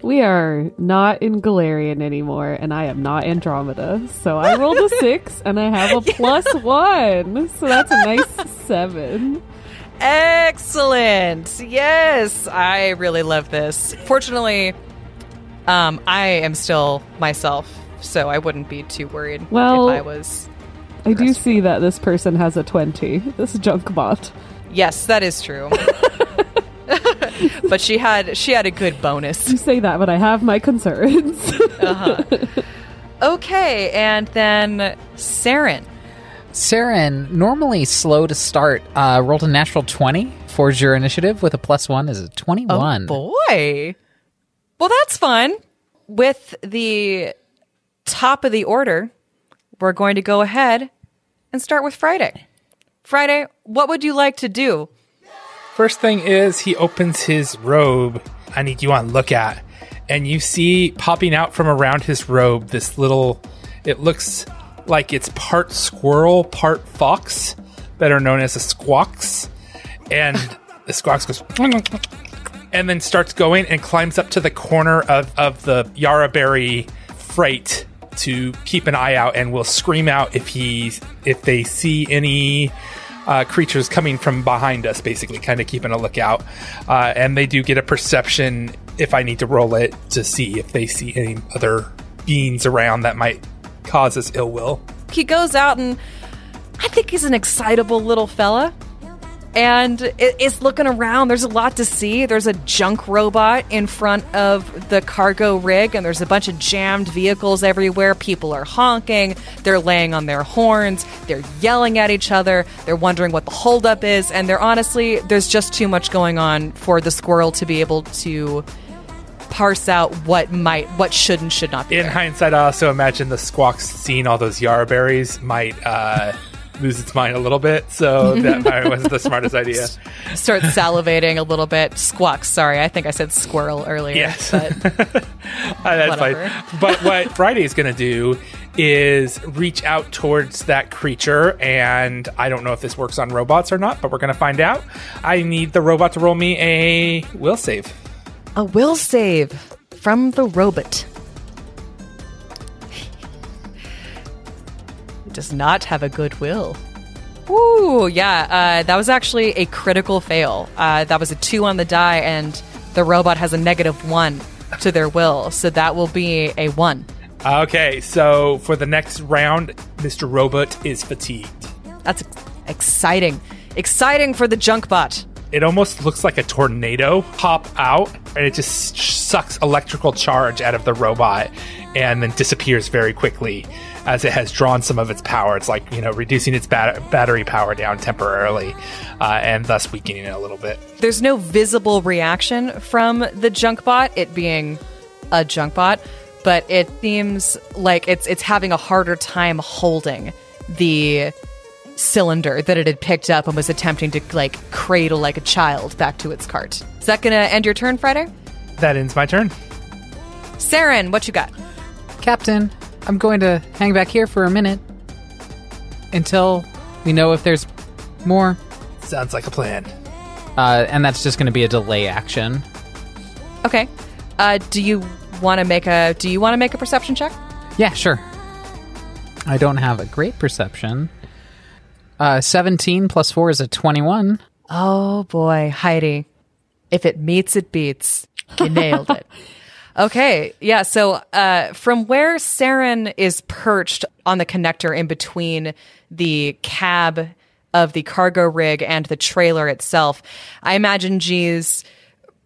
We are not in Galarian anymore, and I am not Andromeda. So I rolled a 6, and I have a +1. So that's a nice 7. Excellent. Yes, I really love this. Fortunately, I am still myself, so I wouldn't be too worried Well, if I was... I do see that this person has a 20. This junk bot. Yes, that is true. But she had a good bonus. You say that, but I have my concerns. Okay, and then Seren. Seren, normally slow to start, rolled a natural 20 for your initiative with a +1 is a 21. Oh boy. Well, that's fun. With the top of the order, we're going to go ahead and start with Friday. Friday, what would you like to do? First thing is he opens his robe. I need you on look at. And you see popping out from around his robe this little, it looks like it's part squirrel, part fox, better known as a squawks. And the squawks goes, and then starts going and climbs up to the corner of the Yarraberry freight to keep an eye out, and will scream out if they see any creatures coming from behind us, basically kind of keeping a lookout. And they do get a perception if I need to roll it to see if they see any other beings around that might cause us ill will. He goes out, and I think he's an excitable little fella. And it's looking around. There's a lot to see. There's a junk robot in front of the cargo rig, and there's a bunch of jammed vehicles everywhere. People are honking. They're laying on their horns. They're yelling at each other. They're wondering what the holdup is. And there's just too much going on for the squirrel to be able to parse out what should and should not be. In hindsight, I also imagine the squawks seeing all those Yarraberries might lose its mind a little bit, so that probably wasn't the smartest idea. Start salivating a little bit. Squawks, sorry. I think I said squirrel earlier. Yes. But that's fine. But what Friday's going to do is reach out towards that creature, and I don't know if this works on robots or not, but we're going to find out. I need the robot to roll me a will save. A will save from the robot. Does not have a good will. Ooh, yeah. That was actually a critical fail. That was a 2 on the die, and the robot has a -1 to their will, so that will be a 1. Okay, so for the next round, Mr. Robot is fatigued. That's exciting. Exciting for the junk bot. It almost looks like a tornado pop out, and it just sucks electrical charge out of the robot and then disappears very quickly as it has drawn some of its power. It's like, reducing its battery power down temporarily and thus weakening it a little bit. There's no visible reaction from the junk bot, it being a junk bot, but it seems like it's having a harder time holding the cylinder that it had picked up and was attempting to cradle like a child back to its cart. Is that gonna end your turn, Friday? That ends my turn. Seren, what you got? Captain, I'm going to hang back here for a minute until we know if there's more. Sounds like a plan. And that's just going to be a delay action. Okay. Do you want to make a perception check? Yeah, sure. I don't have a great perception. 17 plus 4 is a 21. Oh boy, Heidi. If it meets, it beats. You nailed it. Okay, yeah, so from where Seren is perched on the connector in between the cab of the cargo rig and the trailer itself, I imagine G's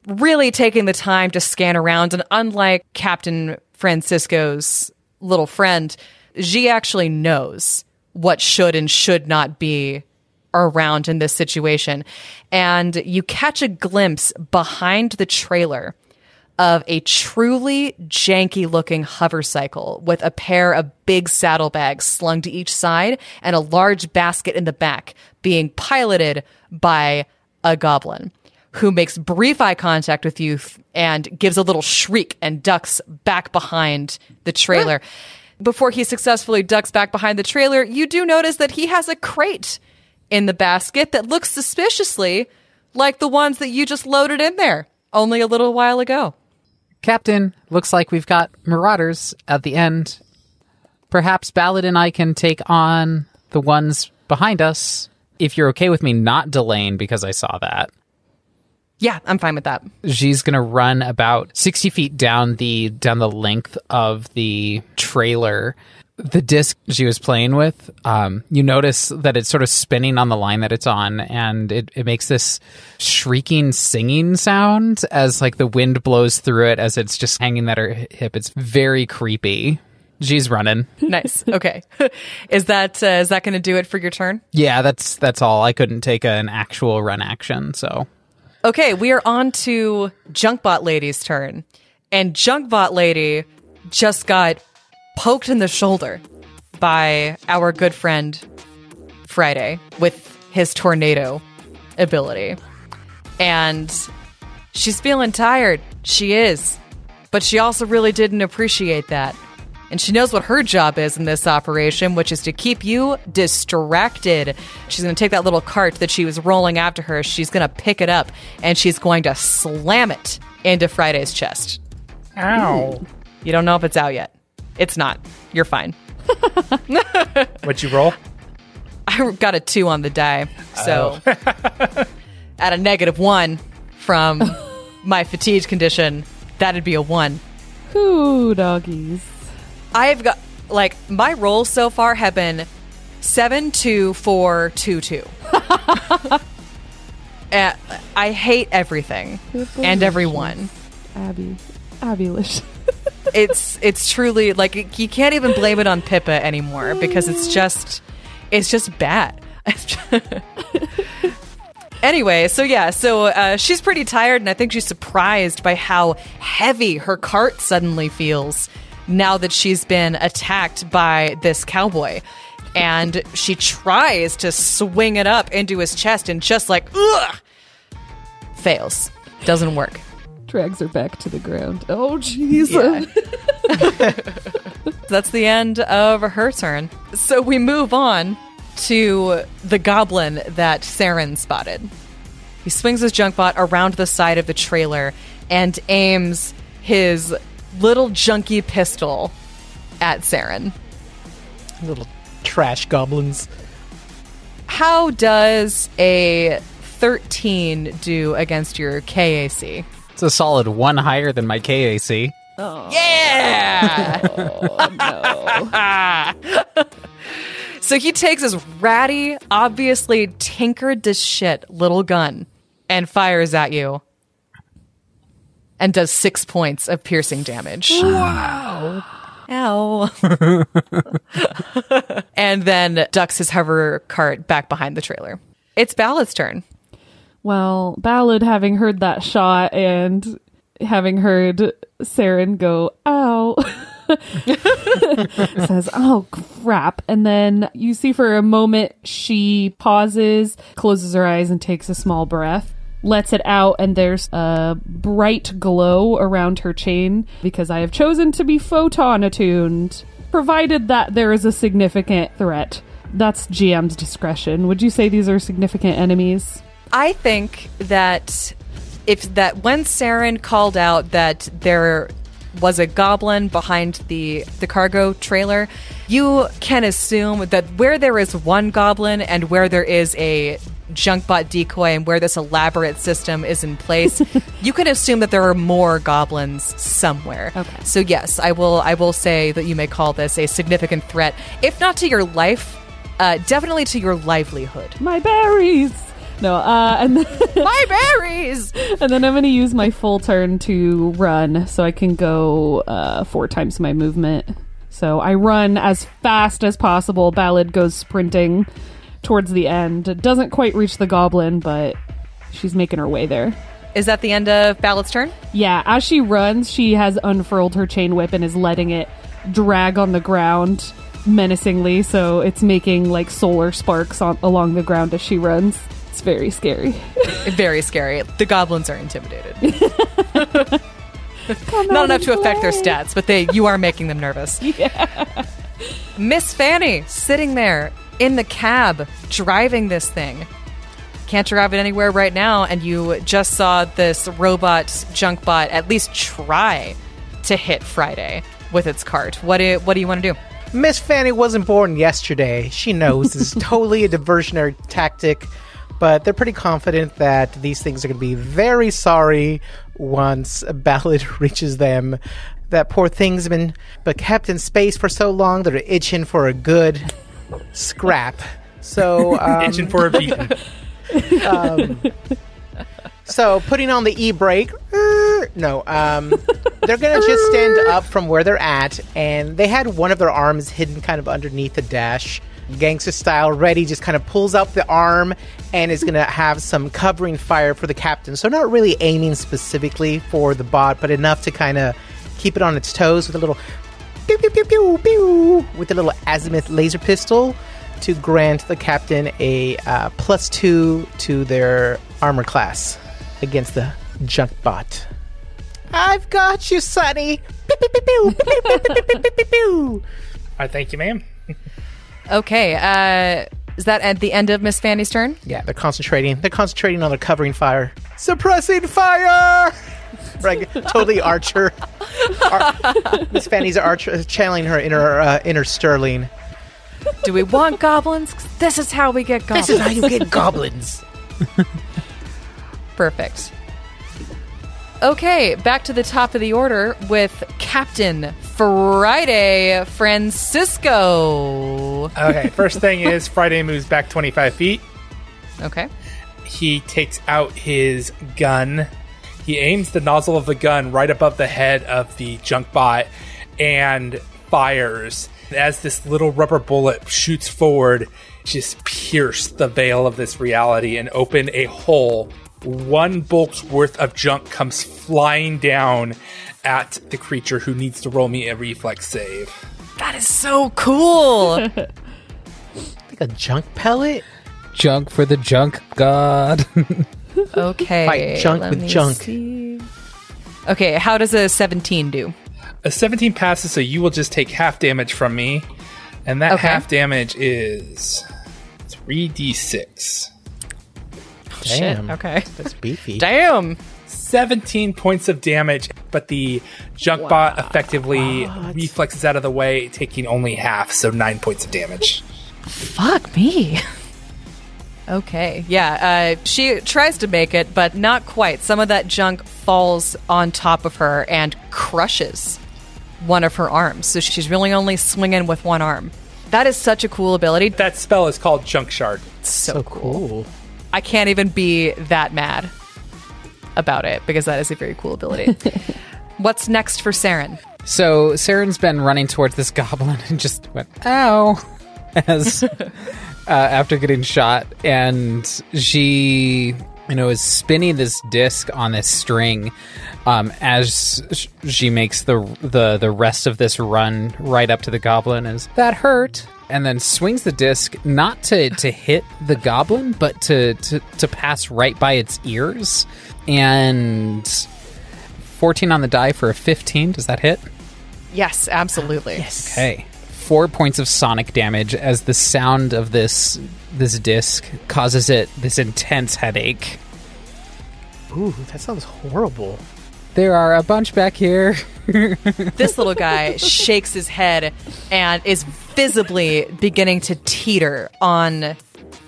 really taking the time to scan around, and unlike Captain Francisco's little friend, G actually knows what should and should not be around in this situation. And you catch a glimpse behind the trailer of a truly janky-looking hover cycle with a pair of big saddlebags slung to each side and a large basket in the back, being piloted by a goblin who makes brief eye contact with you and gives a little shriek and ducks back behind the trailer. Before he successfully ducks back behind the trailer, you do notice that he has a crate in the basket that looks suspiciously like the ones that you just loaded in there only a little while ago. Captain, looks like we've got marauders at the end. Perhaps Ballad and I can take on the ones behind us, if you're okay with me not delaying because I saw that. Yeah, I'm fine with that. She's going to run about 60 feet down the length of the trailer. The disc she was playing with, you notice that it's sort of spinning on the line that it's on, and it makes this shrieking, singing sound as like the wind blows through it as it's just hanging at her hip. It's very creepy. She's running. Nice. Okay. Is that going to do it for your turn? Yeah, that's all. I couldn't take an actual run action, so. Okay, we are on to Junkbot Lady's turn. And Junkbot Lady just got poked in the shoulder by our good friend Friday with his tornado ability. And she's feeling tired. She is. But she also really didn't appreciate that. And she knows what her job is in this operation, which is to keep you distracted. She's going to take that little cart that she was rolling after her. She's going to pick it up, and she's going to slam it into Friday's chest. Ow. You don't know if it's out yet. It's not. You're fine. What'd you roll? I got a 2 on the die. So at a -1 from my fatigue condition, that'd be a 1. Ooh, doggies. I've got, like, my rolls so far have been 7, 2, 4, 2, 2. I hate everything and everyone. Abbie Lish. It's truly, like, you can't even blame it on Pippa anymore because it's just bad. Anyway, so she's pretty tired, and I think she's surprised by how heavy her cart suddenly feels now that she's been attacked by this cowboy. And she tries to swing it up into his chest and just like, ugh! Fails. Doesn't work. Drags her back to the ground. Oh, jeez. Yeah. That's the end of her turn. So we move on to the goblin that Seren spotted. He swings his junkbot around the side of the trailer and aims his little junky pistol at Seren. Little trash goblins. How does a 13 do against your KAC? It's a solid 1 higher than my KAC. Oh. Yeah! Oh, no. So he takes his ratty, obviously tinkered to shit little gun and fires at you and does 6 points of piercing damage. Wow. Ow. And then ducks his hover cart back behind the trailer. It's Ballad's turn. Well, Ballad, having heard that shot and having heard Seren go, ow, says, oh, crap. And then you see for a moment she pauses, closes her eyes, and takes a small breath. Lets it out, and there's a bright glow around her chain because I have chosen to be photon attuned, provided that there is a significant threat. That's GM's discretion. Would you say these are significant enemies? I think that when Seren called out that there was a goblin behind the cargo trailer, you can assume that where there is one goblin and where there is a junkbot decoy and where this elaborate system is in place, you can assume that there are more goblins somewhere. Okay. So yes, I will say that you may call this a significant threat, if not to your life, definitely to your livelihood. My berries! No, and then my berries! And then I'm going to use my full turn to run, so I can go 4 times my movement. So I run as fast as possible. Ballad goes sprinting towards the end. Doesn't quite reach the goblin, but she's making her way there. Is that the end of Ballad's turn? Yeah, as she runs, she has unfurled her chain whip and is letting it drag on the ground menacingly, so it's making like solar sparks along the ground as she runs. It's very scary. Very scary. The goblins are intimidated. Not enough to affect their stats, but you are making them nervous. Yeah. Miss Fanny, sitting there in the cab, driving this thing. Can't drive it anywhere right now, and you just saw this robot junkbot at least try to hit Friday with its cart. What do you want to do? Miss Fanny wasn't born yesterday. She knows this is totally a diversionary tactic. but they're pretty confident that these things are going to be very sorry once Ballad reaches them. That poor things have been kept in space for so long that they're itching for a good scrap. So itching for a beating. So putting on the e-brake, they're going to just stand up from where they're at, and they had one of their arms hidden kind of underneath the dash, gangster style, ready, just kind of pulls up the arm and is going to have some covering fire for the captain. So not really aiming specifically for the bot, but enough to kind of keep it on its toes with a little pew, pew, pew, pew, pew, with a little azimuth laser pistol to grant the captain a +2 to their armor class against the junk bot. I've got you, Sonny. Pew, pew, pew, pew, pew, pew, pew, pew, pew, pew, pew. Thank you, ma'am. Okay, is that at the end of Miss Fanny's turn? Yeah, they're concentrating. They're concentrating on their covering fire. Suppressing fire! Right, totally Archer. Miss Fanny's Archer, channeling her inner Sterling. Do we want goblins? 'Cause this is how we get goblins. This is how you get goblins. Perfect. Okay, back to the top of the order with Captain Friday Francisco. Okay, first thing is Friday moves back 25 feet. Okay. He takes out his gun. He aims the nozzle of the gun right above the head of the junk bot and fires. As this little rubber bullet shoots forward, just pierce the veil of this reality and open a hole. One bolt's worth of junk comes flying down at the creature, who needs to roll me a reflex save. That is so cool. Like a junk pellet? Junk for the junk god. Okay. Fight junk let with me junk. see. Okay, how does a 17 do? A 17 passes, so you will just take half damage from me. And that Okay. half damage is 3d6. Damn. Shit, okay. That's beefy. Damn. 17 points of damage, but the junk bot effectively reflexes out of the way, taking only half, so 9 points of damage. Fuck me. Okay, yeah, she tries to make it, but not quite. Some of that junk falls on top of her and crushes one of her arms, so she's really only swinging with one arm. That is such a cool ability. That spell is called Junk Shard. So cool. I can't even be that mad about it, because that is a very cool ability. What's next for Seren? So Seren's been running towards this goblin and just went, ow, as after getting shot. And she, is spinning this disc on this string as she makes the rest of this run right up to the goblin. Is that hurt? And then swings the disc, not to hit the goblin, but to pass right by its ears. And 14 on the die for a 15. Does that hit? Yes, absolutely. Yes. Okay. 4 points of sonic damage as the sound of this disc causes it this intense headache. Ooh, that sounds horrible. There are a bunch back here. This little guy shakes his head and is visibly beginning to teeter on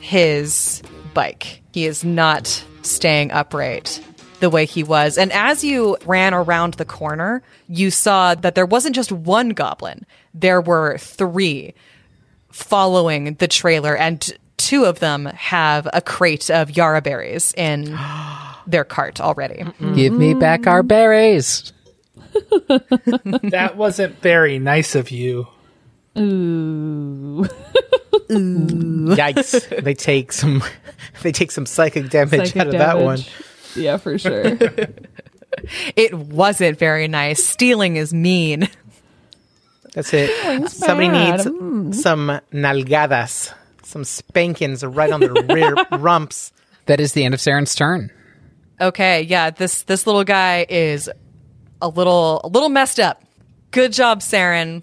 his bike. He is not staying upright the way he was. And as you ran around the corner, you saw that there wasn't just one goblin. There were 3 following the trailer, and 2 of them have a crate of Yarra berries in their cart already. Give me back our berries. That wasn't very nice of you. Ooh. Yikes. They take some psychic damage out of that one. Yeah, for sure. It wasn't very nice. Stealing is mean. That's it. Somebody needs some nalgadas, some spankings right on their rear rumps. That is the end of Seren's turn. Okay, yeah, this little guy is a little messed up. Good job, Seren.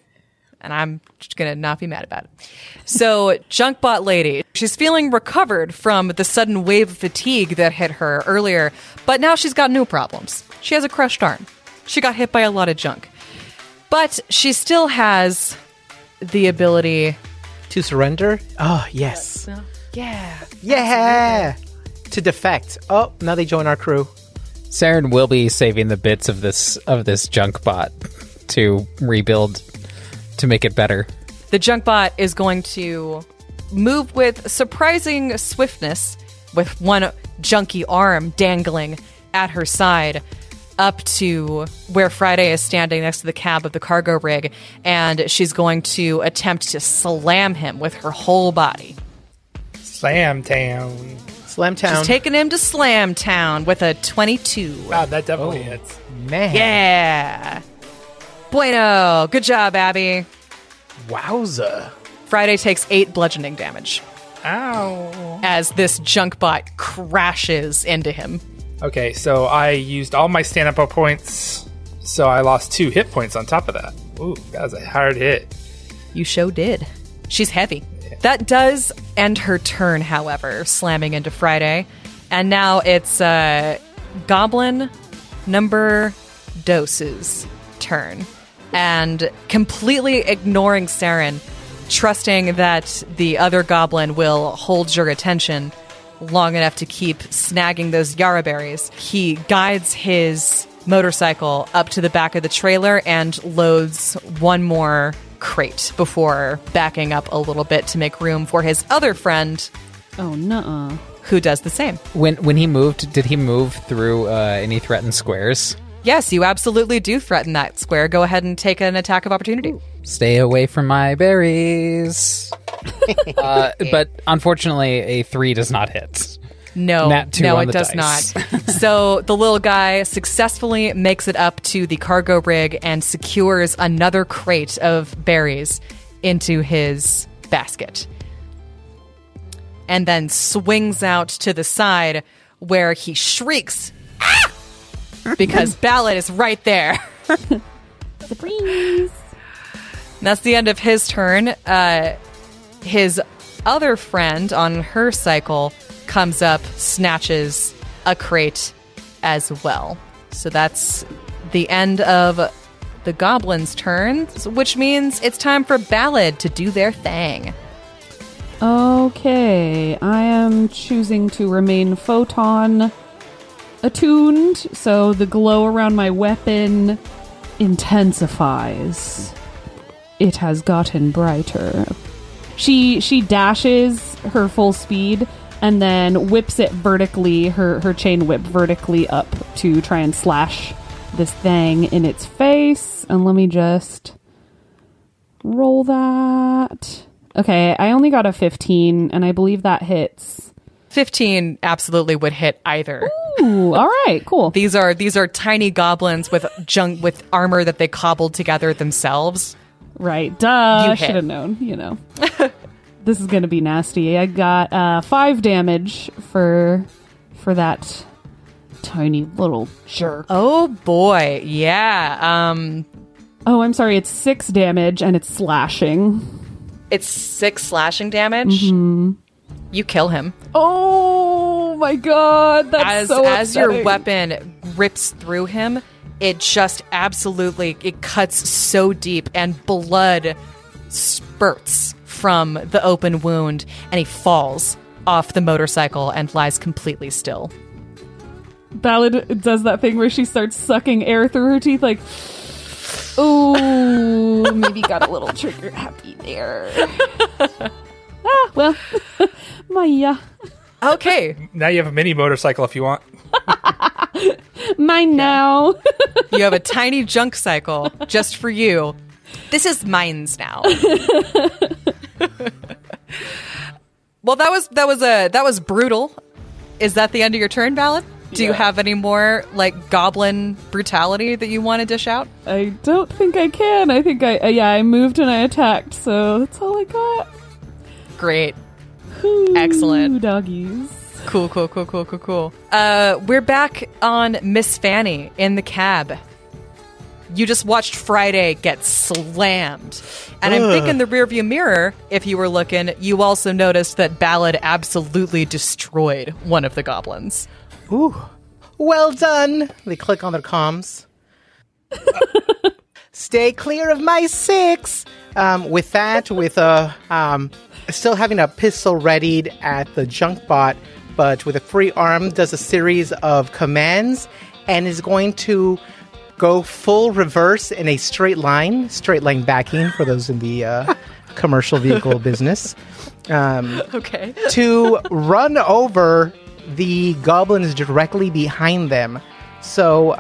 And I'm just gonna not be mad about it. So, Junkbot Lady, she's feeling recovered from the sudden wave of fatigue that hit her earlier, but now she's got new problems. She has a crushed arm. She got hit by a lot of junk. But she still has the ability To surrender? Oh, yes. Yeah. Yeah. to defect. Oh, now they join our crew. Seren will be saving the bits of this junk bot to rebuild to make it better. The junk bot is going to move with surprising swiftness, with one junky arm dangling at her side, up to where Friday is standing next to the cab of the cargo rig, and she's going to attempt to slam him with her whole body. Slam Town. Slam Town. She's taking him to Slam Town with a 22. Wow, that definitely hits. Man. Yeah. Bueno. Good job, Abbie. Wowza. Friday takes 8 bludgeoning damage Ow. as this junk bot crashes into him. Okay, so I used all my stand-up points, so I lost 2 hit points on top of that. Ooh, that was a hard hit. You sure did. She's heavy. That does end her turn, however, slamming into Friday. And now it's Goblin number Dose's turn. And completely ignoring Seren, trusting that the other goblin will hold your attention long enough to keep snagging those Yarra berries, he guides his motorcycle up to the back of the trailer and loads one more crate before backing up a little bit to make room for his other friend. Oh, nuh-uh. Who does the same. When he moved, did he move through any threatened squares? Yes, you absolutely do threaten that square. Go ahead and take an attack of opportunity. Stay away from my berries. But unfortunately, a 3 does not hit. No, Nat 2 no, on it the does dice. not. So the little guy successfully makes it up to the cargo rig and secures another crate of berries into his basket. And then swings out to the side where he shrieks, "Ah!" because Ballad is right there. Surprise! That's the end of his turn. His other friend on her cycle comes up, snatches a crate as well. So that's the end of the goblins' turns, which means it's time for Ballad to do their thing. Okay, I am choosing to remain photon attuned, so the glow around my weapon intensifies. It has gotten brighter. She dashes her full speed and then whips it vertically, her chain whip vertically up to try and slash this thing in its face. And let me just roll that. Okay, I only got a 15, and I believe that hits. 15 absolutely would hit either. Ooh, all right, cool. These are tiny goblins with armor that they cobbled together themselves. Right, duh. You Should hit. have known, you know. This is gonna be nasty. I got 5 damage for that tiny little jerk. Oh boy, yeah. Oh, I'm sorry. It's 6 damage and it's slashing. It's 6 slashing damage. Mm-hmm. You kill him. Oh my god, that's so as your upsetting. weapon rips through him, it just absolutely it cuts so deep, and blood spurts from the open wound, and he falls off the motorcycle and lies completely still. Ballad does that thing where she starts sucking air through her teeth, like, ooh, maybe got a little trigger happy there. Well, Maya. Okay, Now you have a mini motorcycle if you want. Mine now. you have a tiny junk cycle just for you. This is mine's now. Well, that was brutal. Is that the end of your turn, Ballad? Do you have any more like goblin brutality that you want to dish out? I don't think I can. I think I moved and I attacked, so that's all I got. Great. Ooh, Excellent. Doggies. Cool. We're back on Miss Fanny in the cab. You just watched Friday get slammed. And I think in the rearview mirror, if you were looking, you also noticed that Ballad absolutely destroyed one of the goblins. Ooh. Well done. They click on their comms. Stay clear of my 6. With that, with still having a pistol readied at the junk bot, but with a free arm does a series of commands and is going to go full reverse in a straight line backing for those in the commercial vehicle business. Okay. To run over the goblins directly behind them. So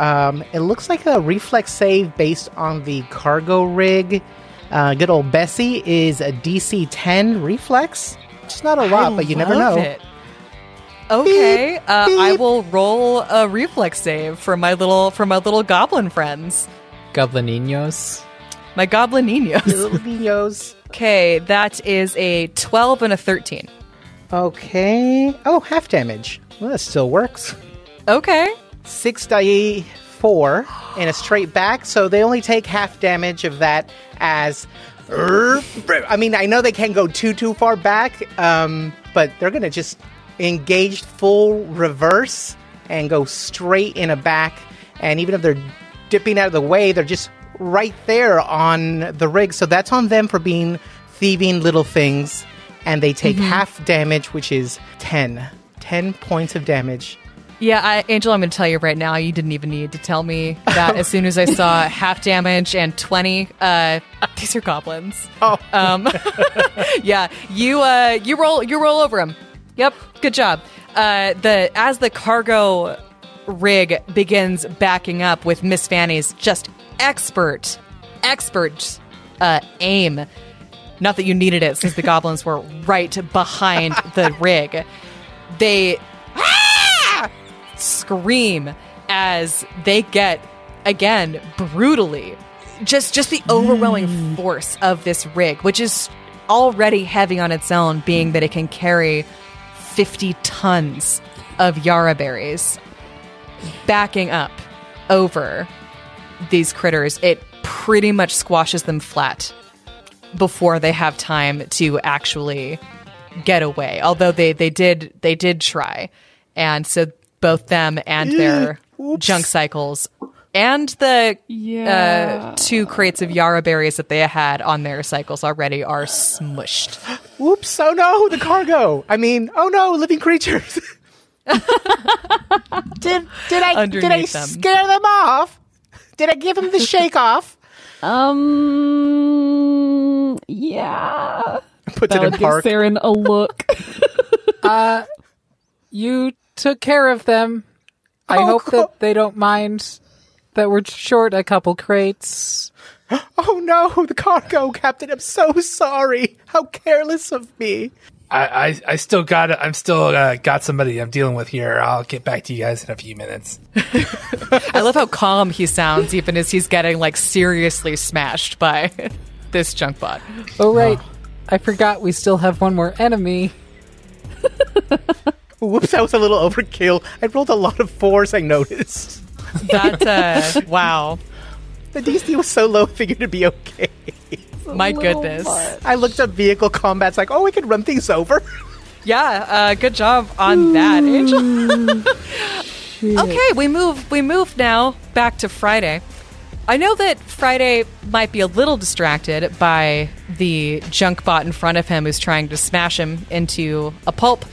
it looks like a reflex save based on the cargo rig. Good old Bessie is a DC 10 reflex. Which is not a lot, but you never know. It. Okay, Beep, I beep. will roll a reflex save for my little goblin friends, Goblininos. my goblininos. Little Ninos. Okay, that is a 12 and a 13. Okay. Oh, half damage. Well, that still works. Okay. 6 die 4 in a straight back, so they only take half damage of that as... I mean, I know they can't go too far back, but they're going to just engage full reverse and go straight in a back, and even if they're dipping out of the way, they're just right there on the rig, so that's on them for being thieving little things, and they take half damage, which is 10 points of damage. Yeah, Angel, I'm going to tell you right now, you didn't even need to tell me that. As soon as I saw half damage and 20, these are goblins. Oh. Yeah, you roll over them. Yep, good job. As the cargo rig begins backing up with Miss Fanny's just expert aim. Not that you needed it, since the goblins were right behind the rig. They scream as they get, again, brutally, just the overwhelming force of this rig, which is already heavy on its own, being that it can carry 50 tons of Yara berries. Backing up over these critters, it pretty much squashes them flat before they have time to actually get away. Although they did try, and so both them and their junk cycles and the 2 crates of Yara berries that they had on their cycles already are smushed. Oops! Oh no, the cargo. I mean, oh no, living creatures. Did I Underneath them. scare them off? Did I give them the shake off? Yeah. Puts it Ballad in gives park. Seren a look. You took care of them. I Oh, hope cool. that they don't mind that we're short a couple crates. Oh no, the cargo, Captain. I'm so sorry. How careless of me. I'm still got somebody I'm dealing with here. I'll get back to you guys in a few minutes. I love how calm he sounds, even as he's getting like seriously smashed by this junk bot. Oh, right. I forgot we still have one more enemy. Whoops, that was a little overkill. I rolled a lot of 4s, I noticed. That wow, The DC was so low, I figured it'd be okay. my goodness. I looked up vehicle combat. It's like, oh, we could run things over. Yeah, good job on that, Angel. Okay, we move now back to Friday. I know that Friday might be a little distracted by the junk bot in front of him who's trying to smash him into a pulp,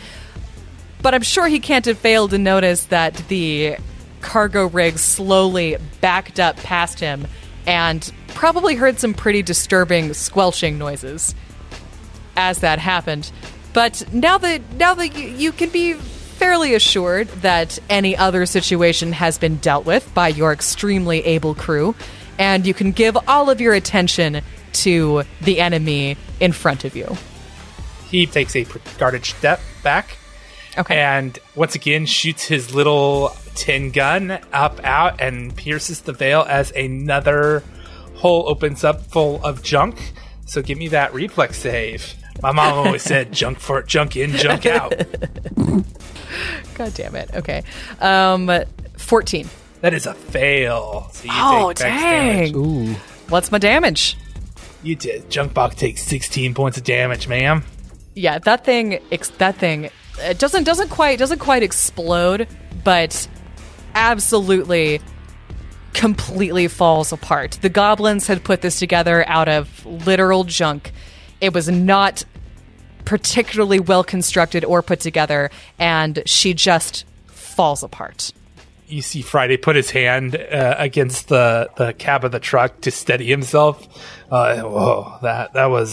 but I'm sure he can't have failed to notice that the cargo rig slowly backed up past him and probably heard some pretty disturbing squelching noises as that happened. But now that you can be fairly assured that any other situation has been dealt with by your extremely able crew, and you can give all of your attention to the enemy in front of you. He takes a guarded step back, Okay. and once again shoots his little tin gun out and pierces the veil as another hole opens up full of junk. So give me that reflex save. My mom always said junk in, junk out. God damn it. Okay. 14. That is a fail. So you Oh, take max damage. dang. Ooh. What's my damage? You did. Junk box takes 16 points of damage, ma'am. Yeah, that thing it doesn't quite explode, but absolutely completely falls apart. The goblins had put this together out of literal junk. It was not particularly well constructed or put together, and she just falls apart. You see Friday put his hand against the cab of the truck to steady himself. Whoa, that was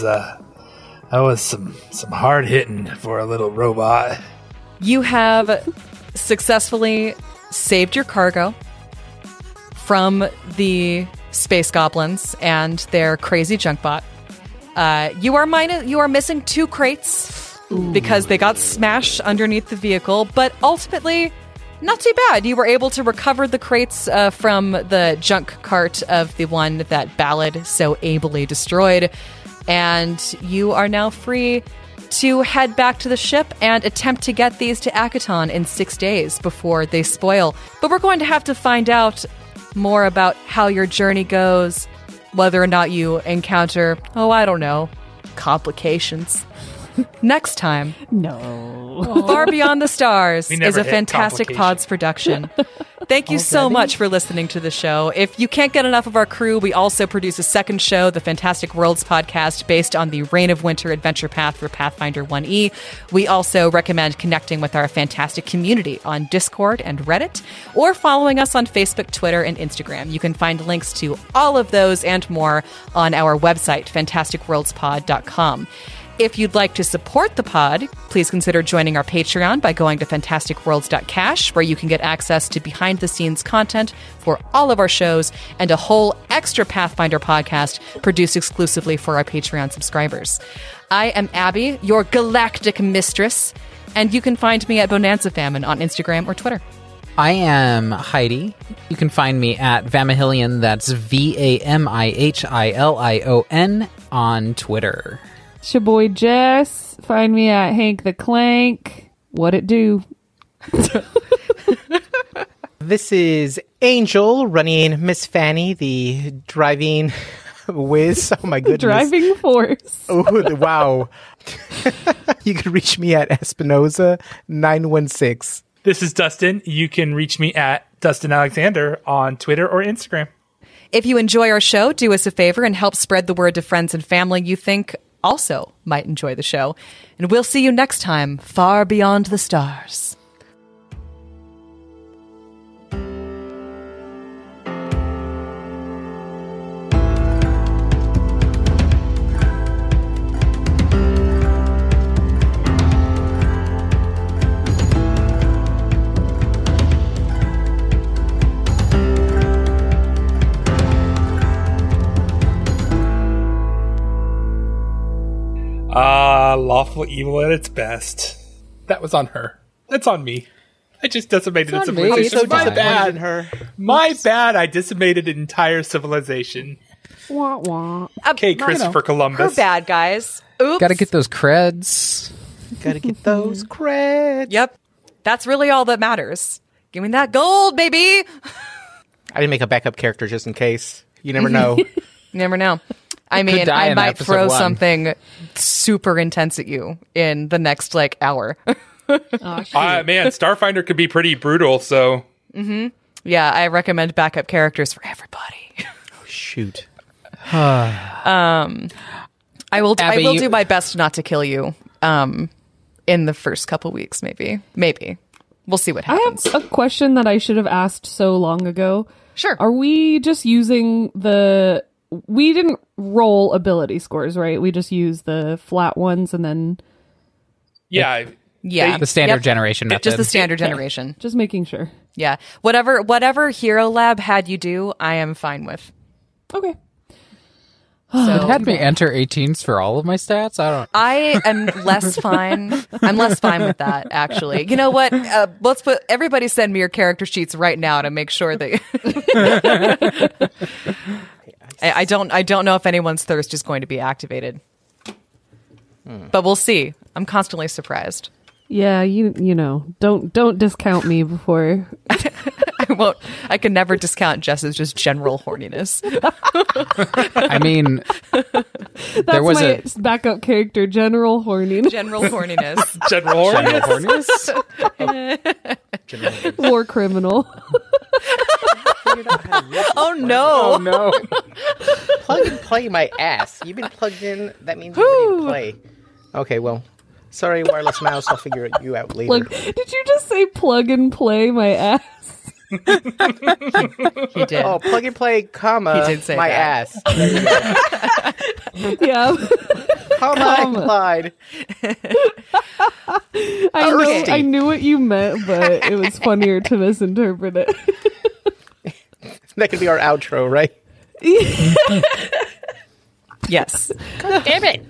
some hard hitting for a little robot. You have successfully saved your cargo from the space goblins and their crazy junk bot. You are missing 2 crates because they got smashed underneath the vehicle, but ultimately not too bad. You were able to recover the crates from the junk cart of the one that Ballad so ably destroyed, and you are now free to head back to the ship and attempt to get these to Akaton in 6 days before they spoil. But we're going to have to find out more about how your journey goes, whether or not you encounter, I don't know, complications. Next time. No. Far Beyond the Stars is a hit Fantastic Pods production. Thank you so much for listening to the show. If you can't get enough of our crew, we also produce a second show, the Fantastic Worlds podcast, based on the Reign of Winter adventure path for Pathfinder 1E. We also recommend connecting with our fantastic community on Discord and Reddit, or following us on Facebook, Twitter, and Instagram. You can find links to all of those and more on our website, fantasticworldspod.com. If you'd like to support the pod, please consider joining our Patreon by going to fantasticworlds.cash, where you can get access to behind-the-scenes content for all of our shows and a whole extra Pathfinder podcast produced exclusively for our Patreon subscribers. I am Abbie, your galactic mistress, and you can find me at Bonanza Famine on Instagram or Twitter. I am Heidi. You can find me at Vamihilion, that's Vamihilion on Twitter. It's your boy Jess. Find me at Hank the Clank. What it do? This is Angel running Miss Fanny, the driving whiz. Oh my goodness. Driving force. Oh, wow. You can reach me at Espinoza 916. This is Dustin. You can reach me at Dustin Alexander on Twitter or Instagram. If you enjoy our show, do us a favor and help spread the word to friends and family you think also might enjoy the show. And we'll see you next time, far beyond the stars. Lawful evil at its best. That was on her. That's on me. I just decimated a civilization. So My bad. in her. My bad. I decimated an entire civilization. Wah, wah. Okay, Christopher Columbus. Her bad, guys. Oops. Gotta get those creds. Gotta get those creds. Yep. That's really all that matters. Give me that gold, baby. I didn't make a backup character just in case. You never know. You never know. I mean, die I in might episode throw 1. something super intense at you in the next, hour. Oh, Man, Starfinder could be pretty brutal, so... Yeah, I recommend backup characters for everybody. Oh, shoot. I will Abbie, do my best not to kill you in the first couple weeks, maybe. We'll see what I happens. have a question that I should have asked so long ago. Sure. Are we just using we didn't roll ability scores, right? We just used the flat ones and then... Yeah. Yeah. The standard generation method. Just the standard generation. Just making sure. Yeah. Whatever Hero Lab had you do, I am fine with. Okay. So It had me enter 18s for all of my stats? I am less fine. I'm less fine with that, actually. You know what? Let's everybody send me your character sheets right now to make sure that I don't know if anyone's thirst is going to be activated. But we'll see. I'm constantly surprised. Yeah, you know, don't discount me before. I won't. I can never discount Jess's just general horniness. I mean, That's there was my backup character, General Horny. General horniness. General General War criminal. Oh no! Oh no. Plug and play my ass. You've been plugged in. That means you're ready to play. Okay, well, Sorry, wireless mouse. I'll figure you out later. Did you just say plug and play my ass? He did. Oh, plug and play, comma, He did say my that. ass. Yeah. Comma implied. I knew what you meant, but it was funnier to misinterpret it. That could be our outro, right? Yes. Damn it!